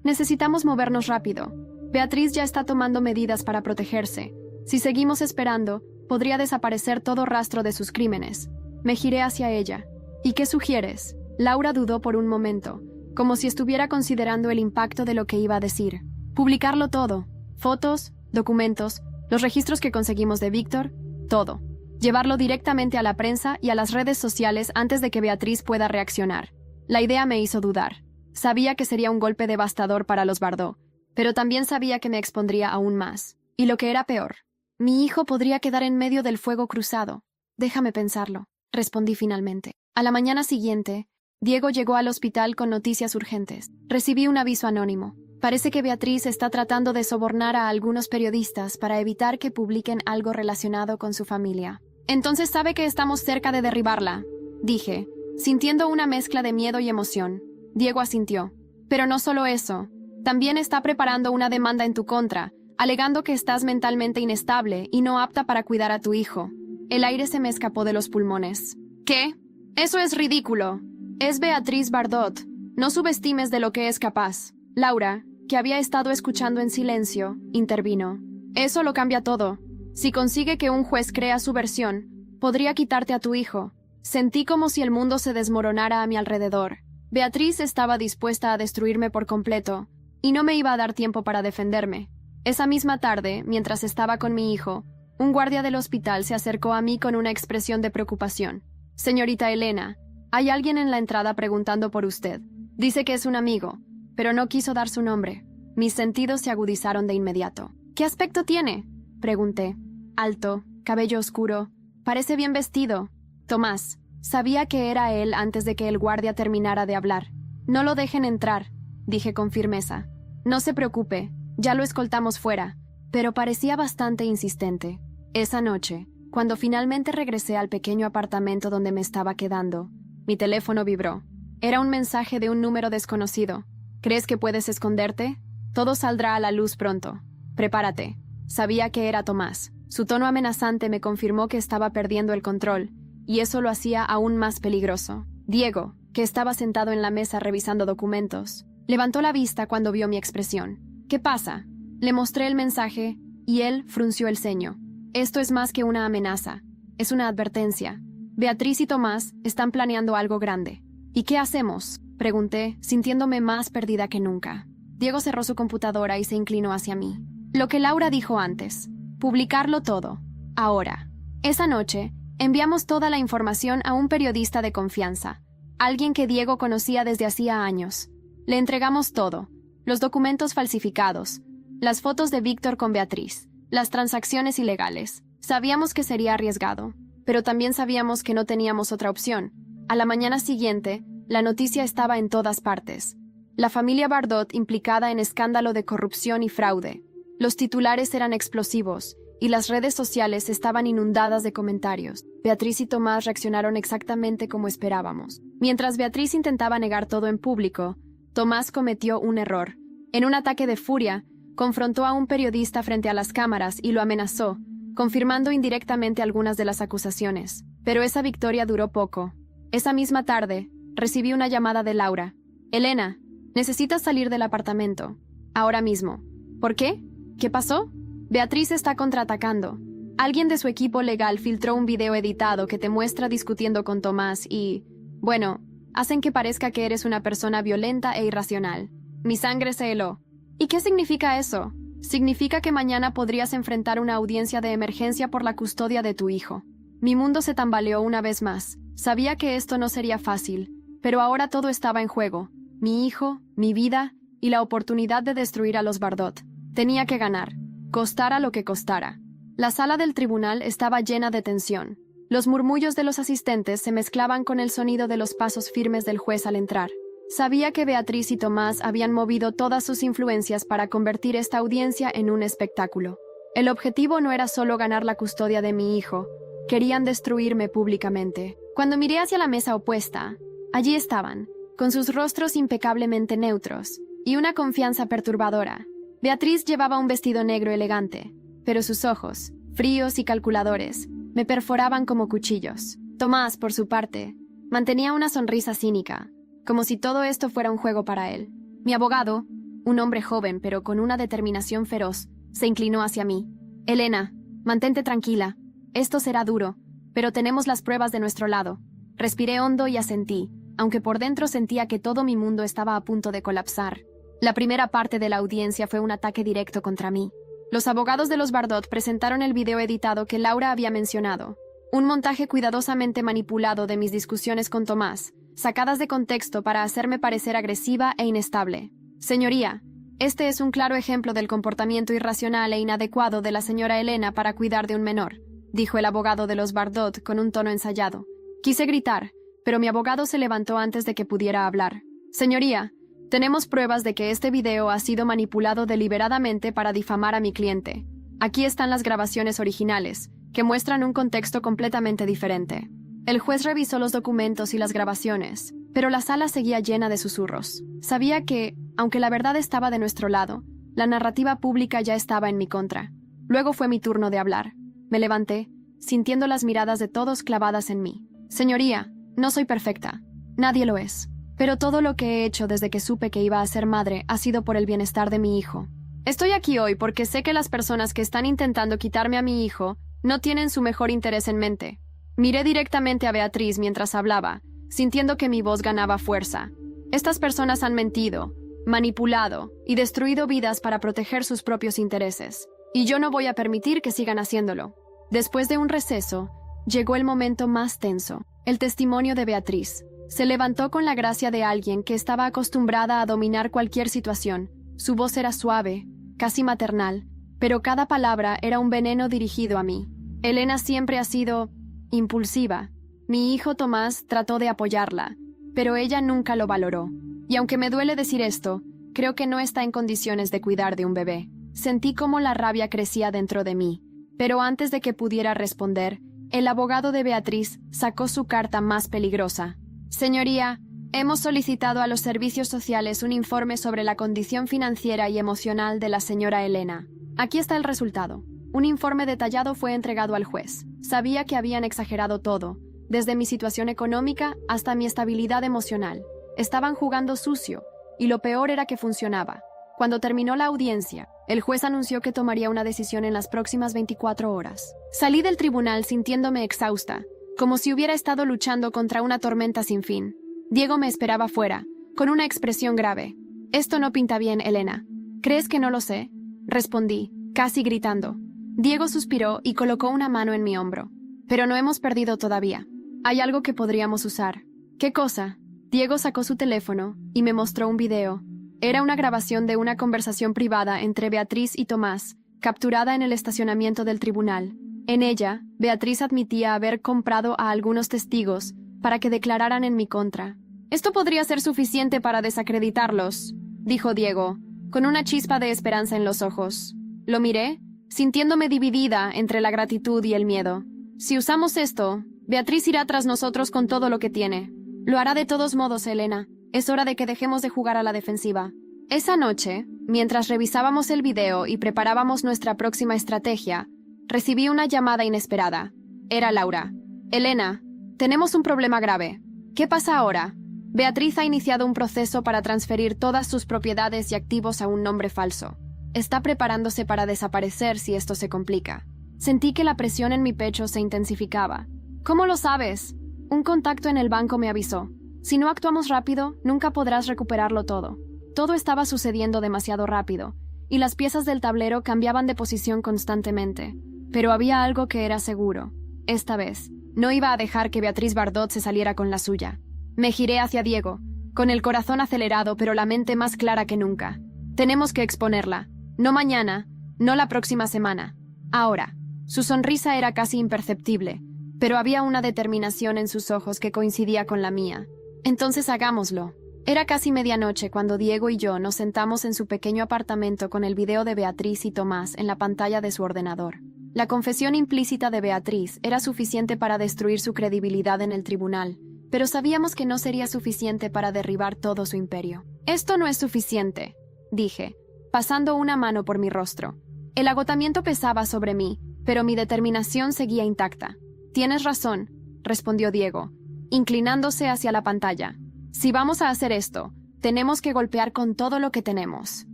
«Necesitamos movernos rápido. Beatriz ya está tomando medidas para protegerse. Si seguimos esperando, podría desaparecer todo rastro de sus crímenes». Me giré hacia ella. «¿Y qué sugieres?». Laura dudó por un momento, como si estuviera considerando el impacto de lo que iba a decir. Publicarlo todo, fotos, documentos, los registros que conseguimos de Víctor, todo. Llevarlo directamente a la prensa y a las redes sociales antes de que Beatriz pueda reaccionar. La idea me hizo dudar. Sabía que sería un golpe devastador para los Bardot, pero también sabía que me expondría aún más. Y lo que era peor, mi hijo podría quedar en medio del fuego cruzado. Déjame pensarlo, respondí finalmente. A la mañana siguiente, Diego llegó al hospital con noticias urgentes. Recibí un aviso anónimo. Parece que Beatriz está tratando de sobornar a algunos periodistas para evitar que publiquen algo relacionado con su familia. Entonces sabe que estamos cerca de derribarla, dije, sintiendo una mezcla de miedo y emoción. Diego asintió. Pero no solo eso. También está preparando una demanda en tu contra, alegando que estás mentalmente inestable y no apta para cuidar a tu hijo. El aire se me escapó de los pulmones. ¿Qué? Eso es ridículo. Es Beatriz Bardot. No subestimes de lo que es capaz. Laura, que había estado escuchando en silencio, intervino. Eso lo cambia todo. Si consigue que un juez crea su versión, podría quitarte a tu hijo. Sentí como si el mundo se desmoronara a mi alrededor. Beatriz estaba dispuesta a destruirme por completo, y no me iba a dar tiempo para defenderme. Esa misma tarde, mientras estaba con mi hijo, un guardia del hospital se acercó a mí con una expresión de preocupación. Señorita Elena, hay alguien en la entrada preguntando por usted. Dice que es un amigo, pero no quiso dar su nombre. Mis sentidos se agudizaron de inmediato. ¿Qué aspecto tiene?, pregunté. Alto, cabello oscuro, parece bien vestido. Tomás, sabía que era él antes de que el guardia terminara de hablar. No lo dejen entrar, dije con firmeza. No se preocupe, ya lo escoltamos fuera, pero parecía bastante insistente. Esa noche, cuando finalmente regresé al pequeño apartamento donde me estaba quedando, mi teléfono vibró. Era un mensaje de un número desconocido. ¿Crees que puedes esconderte? Todo saldrá a la luz pronto. Prepárate. Sabía que era Tomás. Su tono amenazante me confirmó que estaba perdiendo el control, y eso lo hacía aún más peligroso. Diego, que estaba sentado en la mesa revisando documentos, levantó la vista cuando vio mi expresión. ¿Qué pasa? Le mostré el mensaje, y él frunció el ceño. Esto es más que una amenaza. Es una advertencia. Beatriz y Tomás están planeando algo grande. ¿Y qué hacemos?, pregunté, sintiéndome más perdida que nunca. Diego cerró su computadora y se inclinó hacia mí. Lo que Laura dijo antes. Publicarlo todo. Ahora. Esa noche, enviamos toda la información a un periodista de confianza, alguien que Diego conocía desde hacía años. Le entregamos todo. Los documentos falsificados, las fotos de Víctor con Beatriz, las transacciones ilegales. Sabíamos que sería arriesgado, pero también sabíamos que no teníamos otra opción. A la mañana siguiente, la noticia estaba en todas partes. La familia Bardot implicada en escándalo de corrupción y fraude. Los titulares eran explosivos, y las redes sociales estaban inundadas de comentarios. Beatriz y Tomás reaccionaron exactamente como esperábamos. Mientras Beatriz intentaba negar todo en público, Tomás cometió un error. En un ataque de furia, confrontó a un periodista frente a las cámaras y lo amenazó, confirmando indirectamente algunas de las acusaciones. Pero esa victoria duró poco. Esa misma tarde, recibí una llamada de Laura. Elena, necesitas salir del apartamento. Ahora mismo. ¿Por qué? ¿Qué pasó? Beatriz está contraatacando. Alguien de su equipo legal filtró un video editado que te muestra discutiendo con Tomás y, bueno, hacen que parezca que eres una persona violenta e irracional. Mi sangre se heló. ¿Y qué significa eso? Significa que mañana podrías enfrentar una audiencia de emergencia por la custodia de tu hijo. Mi mundo se tambaleó una vez más. Sabía que esto no sería fácil, pero ahora todo estaba en juego. Mi hijo, mi vida y la oportunidad de destruir a los Bardot. Tenía que ganar, costara lo que costara. La sala del tribunal estaba llena de tensión. Los murmullos de los asistentes se mezclaban con el sonido de los pasos firmes del juez al entrar. Sabía que Beatriz y Tomás habían movido todas sus influencias para convertir esta audiencia en un espectáculo. El objetivo no era solo ganar la custodia de mi hijo, querían destruirme públicamente. Cuando miré hacia la mesa opuesta, allí estaban, con sus rostros impecablemente neutros, y una confianza perturbadora. Beatriz llevaba un vestido negro elegante, pero sus ojos, fríos y calculadores, me perforaban como cuchillos. Tomás, por su parte, mantenía una sonrisa cínica, como si todo esto fuera un juego para él. Mi abogado, un hombre joven pero con una determinación feroz, se inclinó hacia mí. Elena, mantente tranquila. Esto será duro, pero tenemos las pruebas de nuestro lado. Respiré hondo y asentí, aunque por dentro sentía que todo mi mundo estaba a punto de colapsar. La primera parte de la audiencia fue un ataque directo contra mí. Los abogados de los Bardot presentaron el video editado que Laura había mencionado, un montaje cuidadosamente manipulado de mis discusiones con Tomás, sacadas de contexto para hacerme parecer agresiva e inestable. Señoría, este es un claro ejemplo del comportamiento irracional e inadecuado de la señora Elena para cuidar de un menor, dijo el abogado de los Bardot con un tono ensayado. Quise gritar, pero mi abogado se levantó antes de que pudiera hablar. Señoría, tenemos pruebas de que este video ha sido manipulado deliberadamente para difamar a mi cliente. Aquí están las grabaciones originales, que muestran un contexto completamente diferente. El juez revisó los documentos y las grabaciones, pero la sala seguía llena de susurros. Sabía que, aunque la verdad estaba de nuestro lado, la narrativa pública ya estaba en mi contra. Luego fue mi turno de hablar. Me levanté, sintiendo las miradas de todos clavadas en mí. Señoría, no soy perfecta. Nadie lo es. Pero todo lo que he hecho desde que supe que iba a ser madre ha sido por el bienestar de mi hijo. Estoy aquí hoy porque sé que las personas que están intentando quitarme a mi hijo no tienen su mejor interés en mente. Miré directamente a Beatriz mientras hablaba, sintiendo que mi voz ganaba fuerza. Estas personas han mentido, manipulado y destruido vidas para proteger sus propios intereses. Y yo no voy a permitir que sigan haciéndolo. Después de un receso, llegó el momento más tenso, el testimonio de Beatriz. Se levantó con la gracia de alguien que estaba acostumbrada a dominar cualquier situación. Su voz era suave, casi maternal, pero cada palabra era un veneno dirigido a mí. Elena siempre ha sido impulsiva. Mi hijo Tomás trató de apoyarla, pero ella nunca lo valoró. Y aunque me duele decir esto, creo que no está en condiciones de cuidar de un bebé. Sentí cómo la rabia crecía dentro de mí, pero antes de que pudiera responder, el abogado de Beatriz sacó su carta más peligrosa. Señoría, hemos solicitado a los servicios sociales un informe sobre la condición financiera y emocional de la señora Elena. Aquí está el resultado. Un informe detallado fue entregado al juez. Sabía que habían exagerado todo, desde mi situación económica hasta mi estabilidad emocional. Estaban jugando sucio, y lo peor era que funcionaba. Cuando terminó la audiencia, el juez anunció que tomaría una decisión en las próximas 24 horas. Salí del tribunal sintiéndome exhausta, como si hubiera estado luchando contra una tormenta sin fin. Diego me esperaba fuera, con una expresión grave. «Esto no pinta bien, Elena. ¿Crees que no lo sé?», respondí, casi gritando. Diego suspiró y colocó una mano en mi hombro. «Pero no hemos perdido todavía. Hay algo que podríamos usar». «¿Qué cosa?». Diego sacó su teléfono y me mostró un video. Era una grabación de una conversación privada entre Beatriz y Tomás, capturada en el estacionamiento del tribunal. En ella, Beatriz admitía haber comprado a algunos testigos para que declararan en mi contra. «Esto podría ser suficiente para desacreditarlos», dijo Diego, con una chispa de esperanza en los ojos. Lo miré, sintiéndome dividida entre la gratitud y el miedo. «Si usamos esto, Beatriz irá tras nosotros con todo lo que tiene. Lo hará de todos modos, Elena. Es hora de que dejemos de jugar a la defensiva». Esa noche, mientras revisábamos el video y preparábamos nuestra próxima estrategia, recibí una llamada inesperada. Era Laura. «Elena, tenemos un problema grave. ¿Qué pasa ahora?» Beatriz ha iniciado un proceso para transferir todas sus propiedades y activos a un nombre falso. Está preparándose para desaparecer si esto se complica. Sentí que la presión en mi pecho se intensificaba. «¿Cómo lo sabes?» Un contacto en el banco me avisó. «Si no actuamos rápido, nunca podrás recuperarlo todo». Todo estaba sucediendo demasiado rápido, y las piezas del tablero cambiaban de posición constantemente. Pero había algo que era seguro. Esta vez, no iba a dejar que Beatriz Bardot se saliera con la suya. Me giré hacia Diego, con el corazón acelerado pero la mente más clara que nunca. «Tenemos que exponerla. No mañana, no la próxima semana. Ahora». Su sonrisa era casi imperceptible, pero había una determinación en sus ojos que coincidía con la mía. «Entonces hagámoslo». Era casi medianoche cuando Diego y yo nos sentamos en su pequeño apartamento con el video de Beatriz y Tomás en la pantalla de su ordenador. La confesión implícita de Beatriz era suficiente para destruir su credibilidad en el tribunal, pero sabíamos que no sería suficiente para derribar todo su imperio. «Esto no es suficiente», dije, pasando una mano por mi rostro. El agotamiento pesaba sobre mí, pero mi determinación seguía intacta. «Tienes razón», respondió Diego, inclinándose hacia la pantalla. «Si vamos a hacer esto, tenemos que golpear con todo lo que tenemos».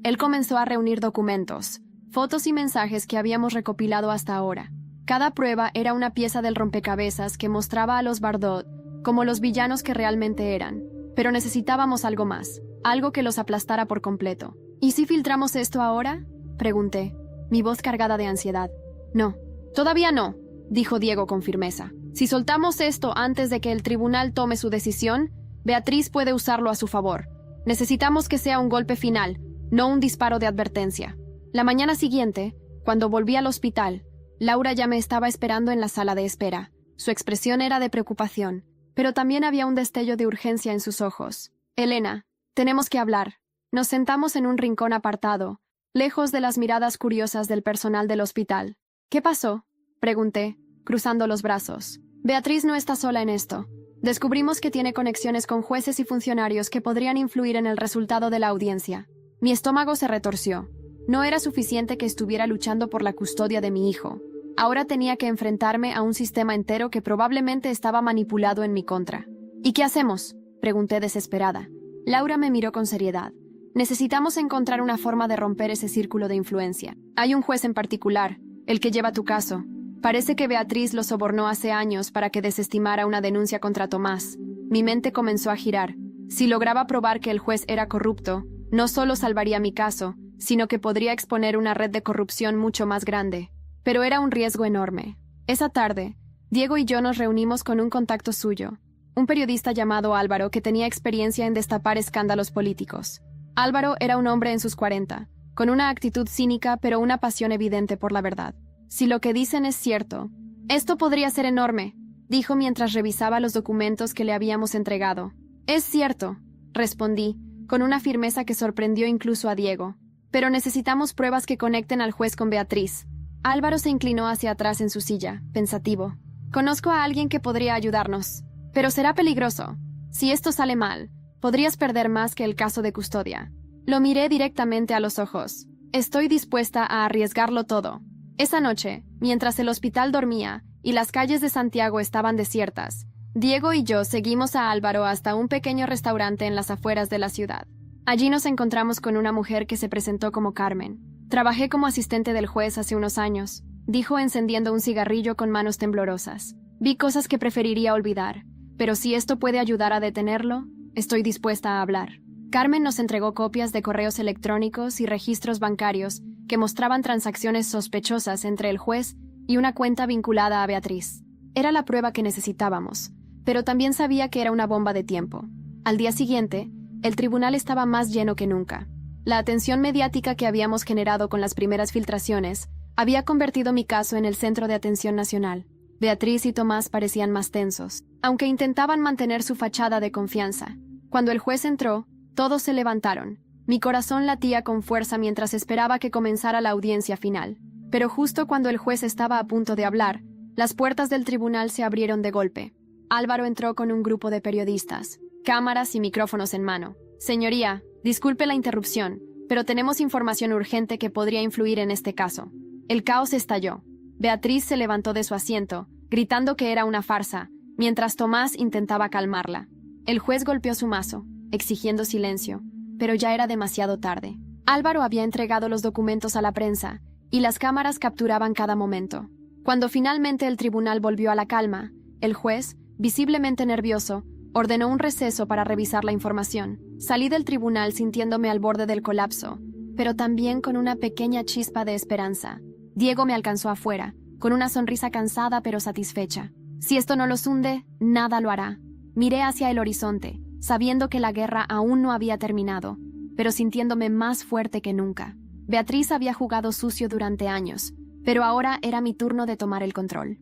Él comenzó a reunir documentos, fotos y mensajes que habíamos recopilado hasta ahora. Cada prueba era una pieza del rompecabezas que mostraba a los Bardot como los villanos que realmente eran. Pero necesitábamos algo más, algo que los aplastara por completo. ¿Y si filtramos esto ahora?, pregunté, mi voz cargada de ansiedad. No, todavía no, dijo Diego con firmeza. Si soltamos esto antes de que el tribunal tome su decisión, Beatriz puede usarlo a su favor. Necesitamos que sea un golpe final, no un disparo de advertencia. La mañana siguiente, cuando volví al hospital, Laura ya me estaba esperando en la sala de espera. Su expresión era de preocupación, pero también había un destello de urgencia en sus ojos. Elena, tenemos que hablar. Nos sentamos en un rincón apartado, lejos de las miradas curiosas del personal del hospital. ¿Qué pasó?, pregunté, cruzando los brazos. Beatriz no está sola en esto. Descubrimos que tiene conexiones con jueces y funcionarios que podrían influir en el resultado de la audiencia. Mi estómago se retorció. No era suficiente que estuviera luchando por la custodia de mi hijo. Ahora tenía que enfrentarme a un sistema entero que probablemente estaba manipulado en mi contra. ¿Y qué hacemos?, pregunté desesperada. Laura me miró con seriedad. Necesitamos encontrar una forma de romper ese círculo de influencia. Hay un juez en particular, el que lleva tu caso. Parece que Beatriz lo sobornó hace años para que desestimara una denuncia contra Tomás. Mi mente comenzó a girar. Si lograba probar que el juez era corrupto, no solo salvaría mi caso, sino que podría exponer una red de corrupción mucho más grande. Pero era un riesgo enorme. Esa tarde, Diego y yo nos reunimos con un contacto suyo, un periodista llamado Álvaro que tenía experiencia en destapar escándalos políticos. Álvaro era un hombre en sus 40, con una actitud cínica pero una pasión evidente por la verdad. Si lo que dicen es cierto, esto podría ser enorme, dijo mientras revisaba los documentos que le habíamos entregado. Es cierto, respondí, con una firmeza que sorprendió incluso a Diego. Pero necesitamos pruebas que conecten al juez con Beatriz. Álvaro se inclinó hacia atrás en su silla, pensativo. Conozco a alguien que podría ayudarnos, pero será peligroso. Si esto sale mal, podrías perder más que el caso de custodia. Lo miré directamente a los ojos. Estoy dispuesta a arriesgarlo todo. Esa noche, mientras el hospital dormía y las calles de Santiago estaban desiertas, Diego y yo seguimos a Álvaro hasta un pequeño restaurante en las afueras de la ciudad. Allí nos encontramos con una mujer que se presentó como Carmen. Trabajé como asistente del juez hace unos años, dijo encendiendo un cigarrillo con manos temblorosas. Vi cosas que preferiría olvidar, pero si esto puede ayudar a detenerlo, estoy dispuesta a hablar. Carmen nos entregó copias de correos electrónicos y registros bancarios que mostraban transacciones sospechosas entre el juez y una cuenta vinculada a Beatriz. Era la prueba que necesitábamos, pero también sabía que era una bomba de tiempo. Al día siguiente, el tribunal estaba más lleno que nunca. La atención mediática que habíamos generado con las primeras filtraciones había convertido mi caso en el centro de atención nacional. Beatriz y Tomás parecían más tensos, aunque intentaban mantener su fachada de confianza. Cuando el juez entró, todos se levantaron. Mi corazón latía con fuerza mientras esperaba que comenzara la audiencia final. Pero justo cuando el juez estaba a punto de hablar, las puertas del tribunal se abrieron de golpe. Álvaro entró con un grupo de periodistas, cámaras y micrófonos en mano. Señoría, disculpe la interrupción, pero tenemos información urgente que podría influir en este caso. El caos estalló. Beatriz se levantó de su asiento, gritando que era una farsa, mientras Tomás intentaba calmarla. El juez golpeó su mazo, exigiendo silencio, pero ya era demasiado tarde. Álvaro había entregado los documentos a la prensa, y las cámaras capturaban cada momento. Cuando finalmente el tribunal volvió a la calma, el juez, visiblemente nervioso, ordenó un receso para revisar la información. Salí del tribunal sintiéndome al borde del colapso, pero también con una pequeña chispa de esperanza. Diego me alcanzó afuera, con una sonrisa cansada pero satisfecha. Si esto no los hunde, nada lo hará. Miré hacia el horizonte, sabiendo que la guerra aún no había terminado, pero sintiéndome más fuerte que nunca. Beatriz había jugado sucio durante años, pero ahora era mi turno de tomar el control.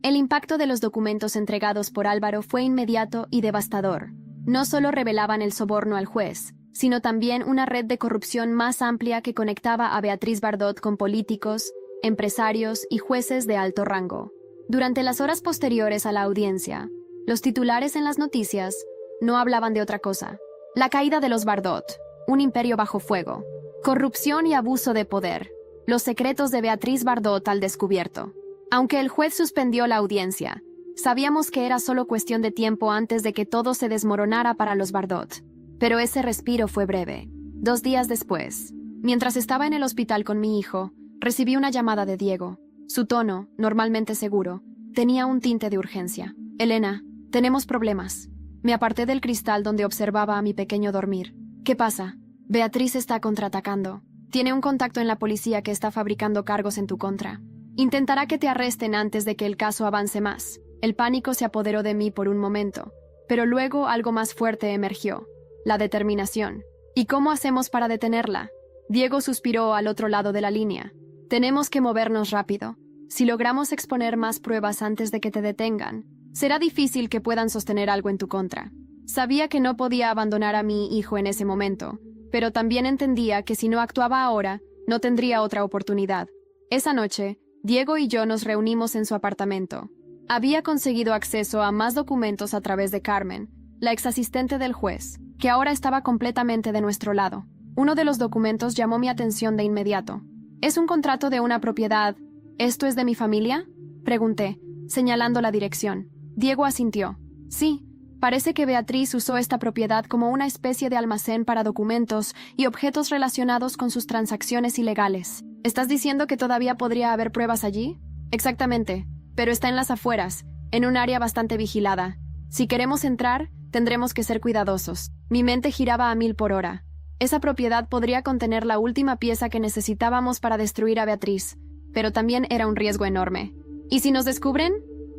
El impacto de los documentos entregados por Álvaro fue inmediato y devastador. No solo revelaban el soborno al juez, sino también una red de corrupción más amplia que conectaba a Beatriz Bardot con políticos, empresarios y jueces de alto rango. Durante las horas posteriores a la audiencia, los titulares en las noticias no hablaban de otra cosa. La caída de los Bardot, un imperio bajo fuego, corrupción y abuso de poder, los secretos de Beatriz Bardot al descubierto. Aunque el juez suspendió la audiencia, sabíamos que era solo cuestión de tiempo antes de que todo se desmoronara para los Bardot. Pero ese respiro fue breve. 2 días después, mientras estaba en el hospital con mi hijo, recibí una llamada de Diego. Su tono, normalmente seguro, tenía un tinte de urgencia. Elena, Tenemos problemas. Me aparté del cristal donde observaba a mi pequeño dormir. ¿Qué pasa? Beatriz está contraatacando. Tiene un contacto en la policía que está fabricando cargos en tu contra. Intentará que te arresten antes de que el caso avance más. El pánico se apoderó de mí por un momento, pero luego algo más fuerte emergió: la determinación. ¿Y cómo hacemos para detenerla? Diego suspiró al otro lado de la línea. Tenemos que movernos rápido. Si logramos exponer más pruebas antes de que te detengan, será difícil que puedan sostener algo en tu contra. Sabía que no podía abandonar a mi hijo en ese momento, pero también entendía que si no actuaba ahora, no tendría otra oportunidad. Esa noche, Diego y yo nos reunimos en su apartamento. Había conseguido acceso a más documentos a través de Carmen, la exasistente del juez, que ahora estaba completamente de nuestro lado. Uno de los documentos llamó mi atención de inmediato. «Es un contrato de una propiedad. ¿Esto es de mi familia?», pregunté, señalando la dirección. Diego asintió. «Sí, parece que Beatriz usó esta propiedad como una especie de almacén para documentos y objetos relacionados con sus transacciones ilegales. ¿Estás diciendo que todavía podría haber pruebas allí?». «Exactamente, pero está en las afueras, en un área bastante vigilada. Si queremos entrar, tendremos que ser cuidadosos». Mi mente giraba a 1000 por hora. Esa propiedad podría contener la última pieza que necesitábamos para destruir a Beatriz, pero también era un riesgo enorme. ¿Y si nos descubren?,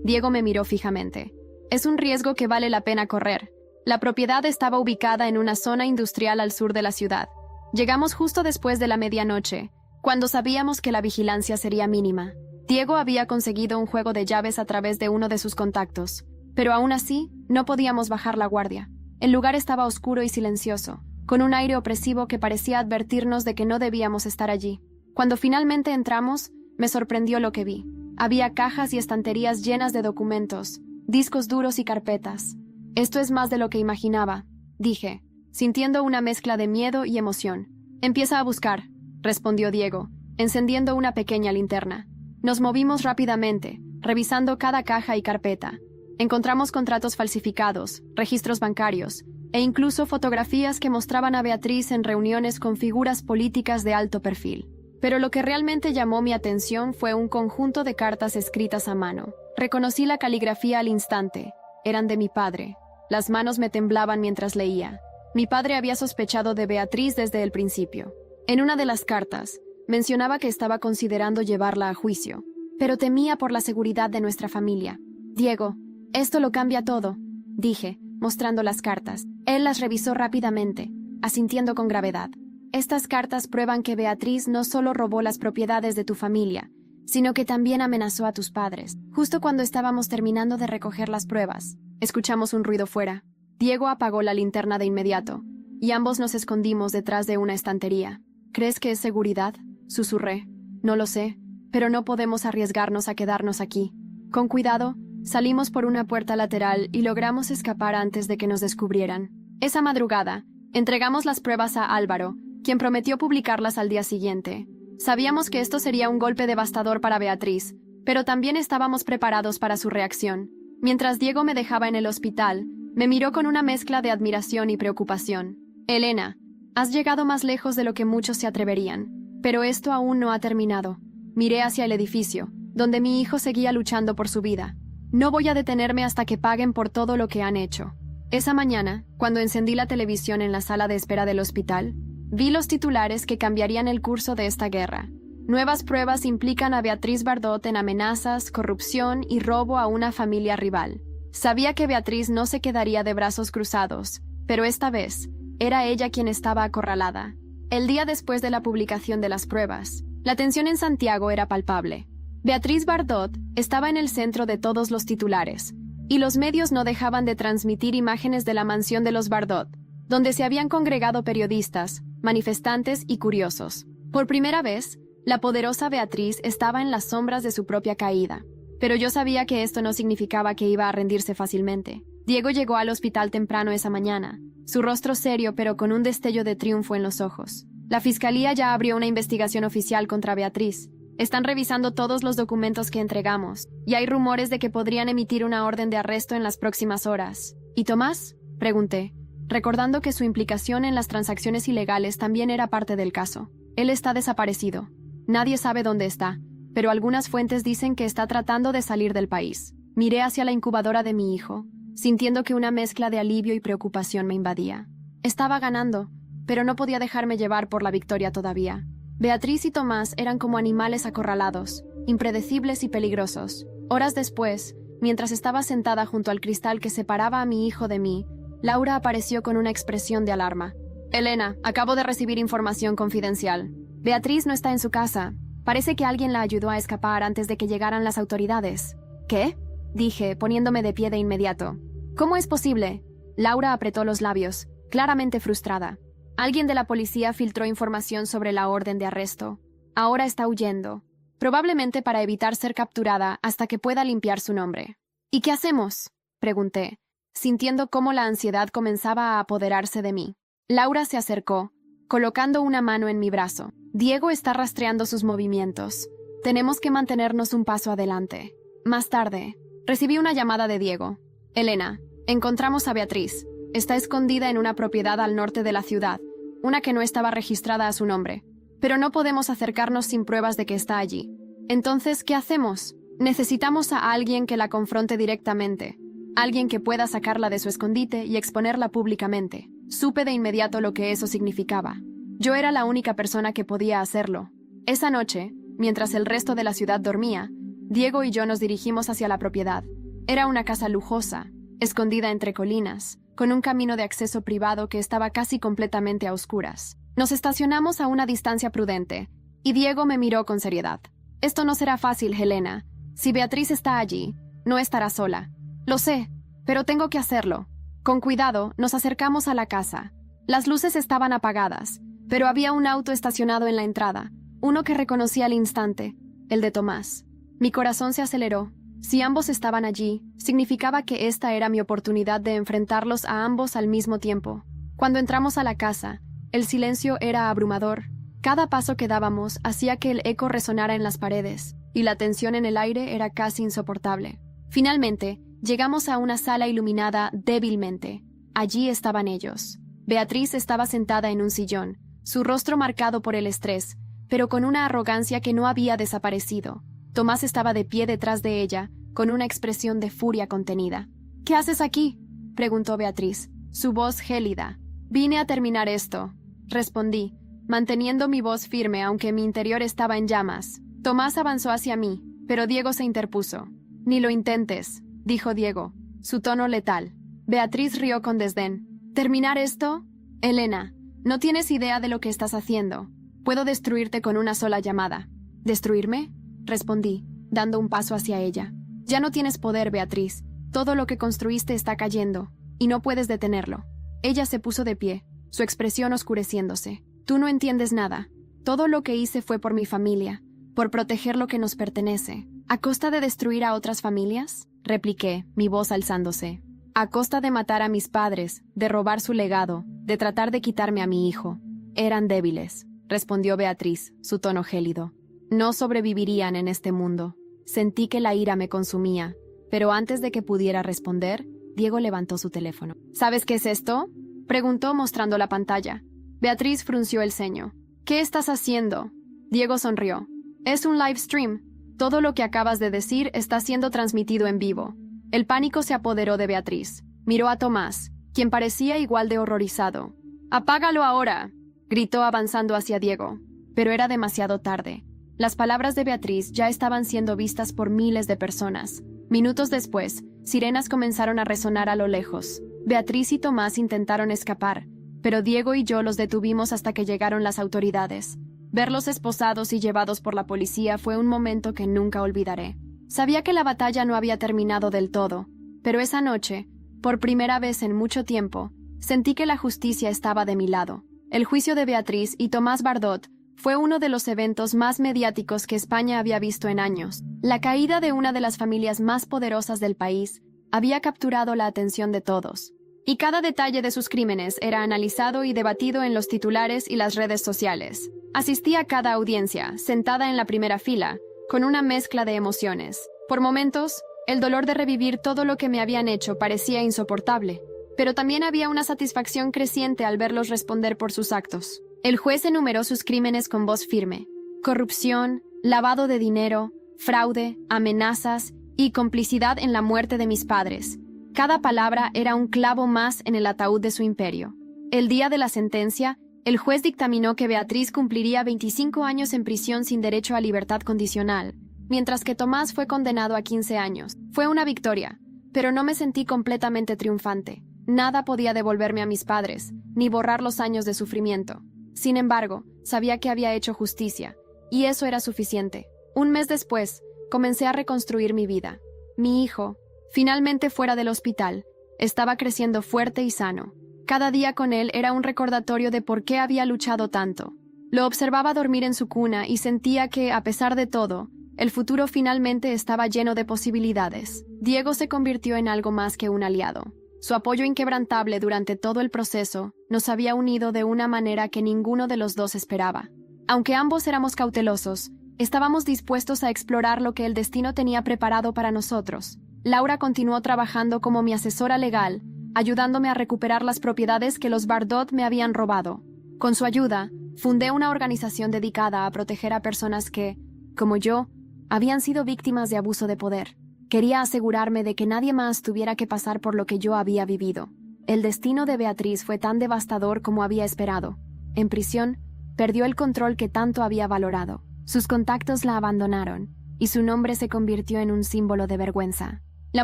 Diego me miró fijamente. «Es un riesgo que vale la pena correr». La propiedad estaba ubicada en una zona industrial al sur de la ciudad. Llegamos justo después de la medianoche, cuando sabíamos que la vigilancia sería mínima. Diego había conseguido un juego de llaves a través de uno de sus contactos, pero aún así no podíamos bajar la guardia. El lugar estaba oscuro y silencioso, con un aire opresivo que parecía advertirnos de que no debíamos estar allí. Cuando finalmente entramos, me sorprendió lo que vi. Había cajas y estanterías llenas de documentos, discos duros y carpetas. «Esto es más de lo que imaginaba», dije, sintiendo una mezcla de miedo y emoción. «Empieza a buscar», respondió Diego, encendiendo una pequeña linterna. Nos movimos rápidamente, revisando cada caja y carpeta. Encontramos contratos falsificados, registros bancarios, e incluso fotografías que mostraban a Beatriz en reuniones con figuras políticas de alto perfil. Pero lo que realmente llamó mi atención fue un conjunto de cartas escritas a mano. Reconocí la caligrafía al instante. Eran de mi padre. Las manos me temblaban mientras leía. Mi padre había sospechado de Beatriz desde el principio. En una de las cartas, mencionaba que estaba considerando llevarla a juicio, pero temía por la seguridad de nuestra familia. «Diego, esto lo cambia todo», dije, mostrando las cartas. Él las revisó rápidamente, asintiendo con gravedad. «Estas cartas prueban que Beatriz no solo robó las propiedades de tu familia, sino que también amenazó a tus padres». Justo cuando estábamos terminando de recoger las pruebas, escuchamos un ruido fuera. Diego apagó la linterna de inmediato, y ambos nos escondimos detrás de una estantería. «¿Crees que es seguridad?», susurré. «No lo sé, pero no podemos arriesgarnos a quedarnos aquí». Con cuidado, salimos por una puerta lateral y logramos escapar antes de que nos descubrieran. Esa madrugada, entregamos las pruebas a Álvaro, quien prometió publicarlas al día siguiente. Sabíamos que esto sería un golpe devastador para Beatriz, pero también estábamos preparados para su reacción. Mientras Diego me dejaba en el hospital, me miró con una mezcla de admiración y preocupación. «Elena, has llegado más lejos de lo que muchos se atreverían, pero esto aún no ha terminado». Miré hacia el edificio, donde mi hijo seguía luchando por su vida. «No voy a detenerme hasta que paguen por todo lo que han hecho». Esa mañana, cuando encendí la televisión en la sala de espera del hospital, vi los titulares que cambiarían el curso de esta guerra. Nuevas pruebas implican a Beatriz Bardot en amenazas, corrupción y robo a una familia rival. Sabía que Beatriz no se quedaría de brazos cruzados, pero esta vez, era ella quien estaba acorralada. El día después de la publicación de las pruebas, la tensión en Santiago era palpable. Beatriz Bardot estaba en el centro de todos los titulares, y los medios no dejaban de transmitir imágenes de la mansión de los Bardot, donde se habían congregado periodistas, manifestantes y curiosos. Por primera vez, la poderosa Beatriz estaba en las sombras de su propia caída. Pero yo sabía que esto no significaba que iba a rendirse fácilmente. Diego llegó al hospital temprano esa mañana, su rostro serio pero con un destello de triunfo en los ojos. La fiscalía ya abrió una investigación oficial contra Beatriz. Están revisando todos los documentos que entregamos, y hay rumores de que podrían emitir una orden de arresto en las próximas horas. ¿Y Tomás?, pregunté, recordando que su implicación en las transacciones ilegales también era parte del caso. Él está desaparecido. Nadie sabe dónde está, pero algunas fuentes dicen que está tratando de salir del país. Miré hacia la incubadora de mi hijo. sintiendo que una mezcla de alivio y preocupación me invadía. Estaba ganando, pero no podía dejarme llevar por la victoria todavía. Beatriz y Tomás eran como animales acorralados, impredecibles y peligrosos. Horas después, mientras estaba sentada junto al cristal que separaba a mi hijo de mí, Laura apareció con una expresión de alarma. «Elena, acabo de recibir información confidencial. Beatriz no está en su casa. Parece que alguien la ayudó a escapar antes de que llegaran las autoridades». «¿Qué?», dije, poniéndome de pie de inmediato. «¿Cómo es posible?». Laura apretó los labios, claramente frustrada. «Alguien de la policía filtró información sobre la orden de arresto. Ahora está huyendo, probablemente para evitar ser capturada hasta que pueda limpiar su nombre». «¿Y qué hacemos?», pregunté, sintiendo cómo la ansiedad comenzaba a apoderarse de mí. Laura se acercó, colocando una mano en mi brazo. «Diego está rastreando sus movimientos. Tenemos que mantenernos un paso adelante». Más tarde, recibí una llamada de Diego. «Elena, encontramos a Beatriz. Está escondida en una propiedad al norte de la ciudad, una que no estaba registrada a su nombre. Pero no podemos acercarnos sin pruebas de que está allí. Entonces, ¿qué hacemos? Necesitamos a alguien que la confronte directamente. Alguien que pueda sacarla de su escondite y exponerla públicamente». Supe de inmediato lo que eso significaba. Yo era la única persona que podía hacerlo. Esa noche, mientras el resto de la ciudad dormía, Diego y yo nos dirigimos hacia la propiedad. Era una casa lujosa, escondida entre colinas, con un camino de acceso privado que estaba casi completamente a oscuras. Nos estacionamos a una distancia prudente, y Diego me miró con seriedad. «Esto no será fácil, Helena. Si Beatriz está allí, no estará sola. Lo sé, pero tengo que hacerlo». Con cuidado, nos acercamos a la casa. Las luces estaban apagadas, pero había un auto estacionado en la entrada, uno que reconocí al instante, el de Tomás. Mi corazón se aceleró. Si ambos estaban allí, significaba que esta era mi oportunidad de enfrentarlos a ambos al mismo tiempo. Cuando entramos a la casa, el silencio era abrumador. Cada paso que dábamos hacía que el eco resonara en las paredes, y la tensión en el aire era casi insoportable. Finalmente, llegamos a una sala iluminada débilmente. Allí estaban ellos. Beatriz estaba sentada en un sillón, su rostro marcado por el estrés, pero con una arrogancia que no había desaparecido. Tomás estaba de pie detrás de ella, con una expresión de furia contenida. «¿Qué haces aquí?», preguntó Beatriz, su voz gélida. «Vine a terminar esto», respondí, manteniendo mi voz firme aunque mi interior estaba en llamas. Tomás avanzó hacia mí, pero Diego se interpuso. «Ni lo intentes», dijo Diego, su tono letal. Beatriz rió con desdén. «¿Terminar esto? Elena, no tienes idea de lo que estás haciendo. Puedo destruirte con una sola llamada». «¿Destruirme?», respondí, dando un paso hacia ella. «Ya no tienes poder, Beatriz. Todo lo que construiste está cayendo, y no puedes detenerlo». Ella se puso de pie, su expresión oscureciéndose. «Tú no entiendes nada. Todo lo que hice fue por mi familia, por proteger lo que nos pertenece. ¿A costa de destruir a otras familias?», repliqué, mi voz alzándose. «A costa de matar a mis padres, de robar su legado, de tratar de quitarme a mi hijo». «Eran débiles», respondió Beatriz, su tono gélido. «No sobrevivirían en este mundo». Sentí que la ira me consumía, pero antes de que pudiera responder, Diego levantó su teléfono. «¿Sabes qué es esto?», preguntó mostrando la pantalla. Beatriz frunció el ceño. «¿Qué estás haciendo?». Diego sonrió. «Es un live stream. Todo lo que acabas de decir está siendo transmitido en vivo». El pánico se apoderó de Beatriz. Miró a Tomás, quien parecía igual de horrorizado. «¡Apágalo ahora!», gritó avanzando hacia Diego. Pero era demasiado tarde. Las palabras de Beatriz ya estaban siendo vistas por miles de personas. Minutos después, sirenas comenzaron a resonar a lo lejos. Beatriz y Tomás intentaron escapar, pero Diego y yo los detuvimos hasta que llegaron las autoridades. Verlos esposados y llevados por la policía fue un momento que nunca olvidaré. Sabía que la batalla no había terminado del todo, pero esa noche, por primera vez en mucho tiempo, sentí que la justicia estaba de mi lado. El juicio de Beatriz y Tomás Bardot fue uno de los eventos más mediáticos que España había visto en años. La caída de una de las familias más poderosas del país había capturado la atención de todos, y cada detalle de sus crímenes era analizado y debatido en los titulares y las redes sociales. Asistí a cada audiencia, sentada en la primera fila, con una mezcla de emociones. Por momentos, el dolor de revivir todo lo que me habían hecho parecía insoportable, pero también había una satisfacción creciente al verlos responder por sus actos. El juez enumeró sus crímenes con voz firme: corrupción, lavado de dinero, fraude, amenazas y complicidad en la muerte de mis padres. Cada palabra era un clavo más en el ataúd de su imperio. El día de la sentencia, el juez dictaminó que Beatriz cumpliría 25 años en prisión sin derecho a libertad condicional, mientras que Tomás fue condenado a 15 años. Fue una victoria, pero no me sentí completamente triunfante. Nada podía devolverme a mis padres, ni borrar los años de sufrimiento. Sin embargo, sabía que había hecho justicia, y eso era suficiente. Un mes después, comencé a reconstruir mi vida. Mi hijo, finalmente fuera del hospital, estaba creciendo fuerte y sano. Cada día con él era un recordatorio de por qué había luchado tanto. Lo observaba dormir en su cuna y sentía que, a pesar de todo, el futuro finalmente estaba lleno de posibilidades. Diego se convirtió en algo más que un aliado. Su apoyo inquebrantable durante todo el proceso nos había unido de una manera que ninguno de los dos esperaba. Aunque ambos éramos cautelosos, estábamos dispuestos a explorar lo que el destino tenía preparado para nosotros. Laura continuó trabajando como mi asesora legal, ayudándome a recuperar las propiedades que los Bardot me habían robado. Con su ayuda, fundé una organización dedicada a proteger a personas que, como yo, habían sido víctimas de abuso de poder. Quería asegurarme de que nadie más tuviera que pasar por lo que yo había vivido. El destino de Beatriz fue tan devastador como había esperado. En prisión, perdió el control que tanto había valorado. Sus contactos la abandonaron, y su nombre se convirtió en un símbolo de vergüenza. La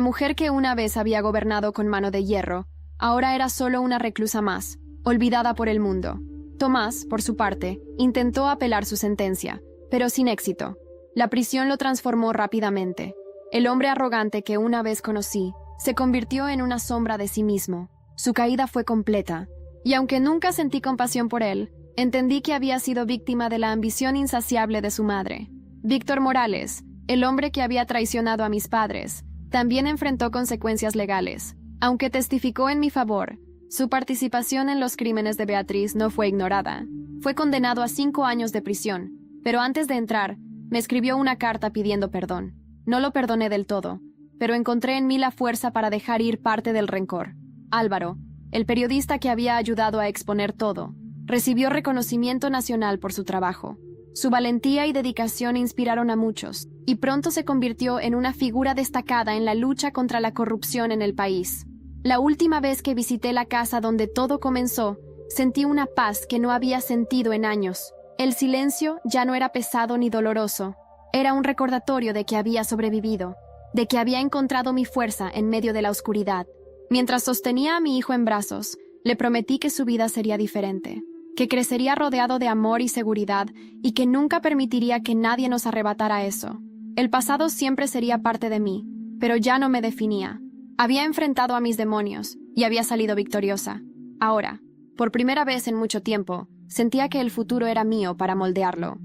mujer que una vez había gobernado con mano de hierro, ahora era solo una reclusa más, olvidada por el mundo. Tomás, por su parte, intentó apelar su sentencia, pero sin éxito. La prisión lo transformó rápidamente. El hombre arrogante que una vez conocí se convirtió en una sombra de sí mismo. Su caída fue completa, y aunque nunca sentí compasión por él, entendí que había sido víctima de la ambición insaciable de su madre. Víctor Morales, el hombre que había traicionado a mis padres, también enfrentó consecuencias legales. Aunque testificó en mi favor, su participación en los crímenes de Beatriz no fue ignorada. Fue condenado a 5 años de prisión, pero antes de entrar, me escribió una carta pidiendo perdón. No lo perdoné del todo, pero encontré en mí la fuerza para dejar ir parte del rencor. Álvaro, el periodista que había ayudado a exponer todo, recibió reconocimiento nacional por su trabajo. Su valentía y dedicación inspiraron a muchos, y pronto se convirtió en una figura destacada en la lucha contra la corrupción en el país. La última vez que visité la casa donde todo comenzó, sentí una paz que no había sentido en años. El silencio ya no era pesado ni doloroso. Era un recordatorio de que había sobrevivido, de que había encontrado mi fuerza en medio de la oscuridad. Mientras sostenía a mi hijo en brazos, le prometí que su vida sería diferente, que crecería rodeado de amor y seguridad y que nunca permitiría que nadie nos arrebatara eso. El pasado siempre sería parte de mí, pero ya no me definía. Había enfrentado a mis demonios y había salido victoriosa. Ahora, por primera vez en mucho tiempo, sentía que el futuro era mío para moldearlo.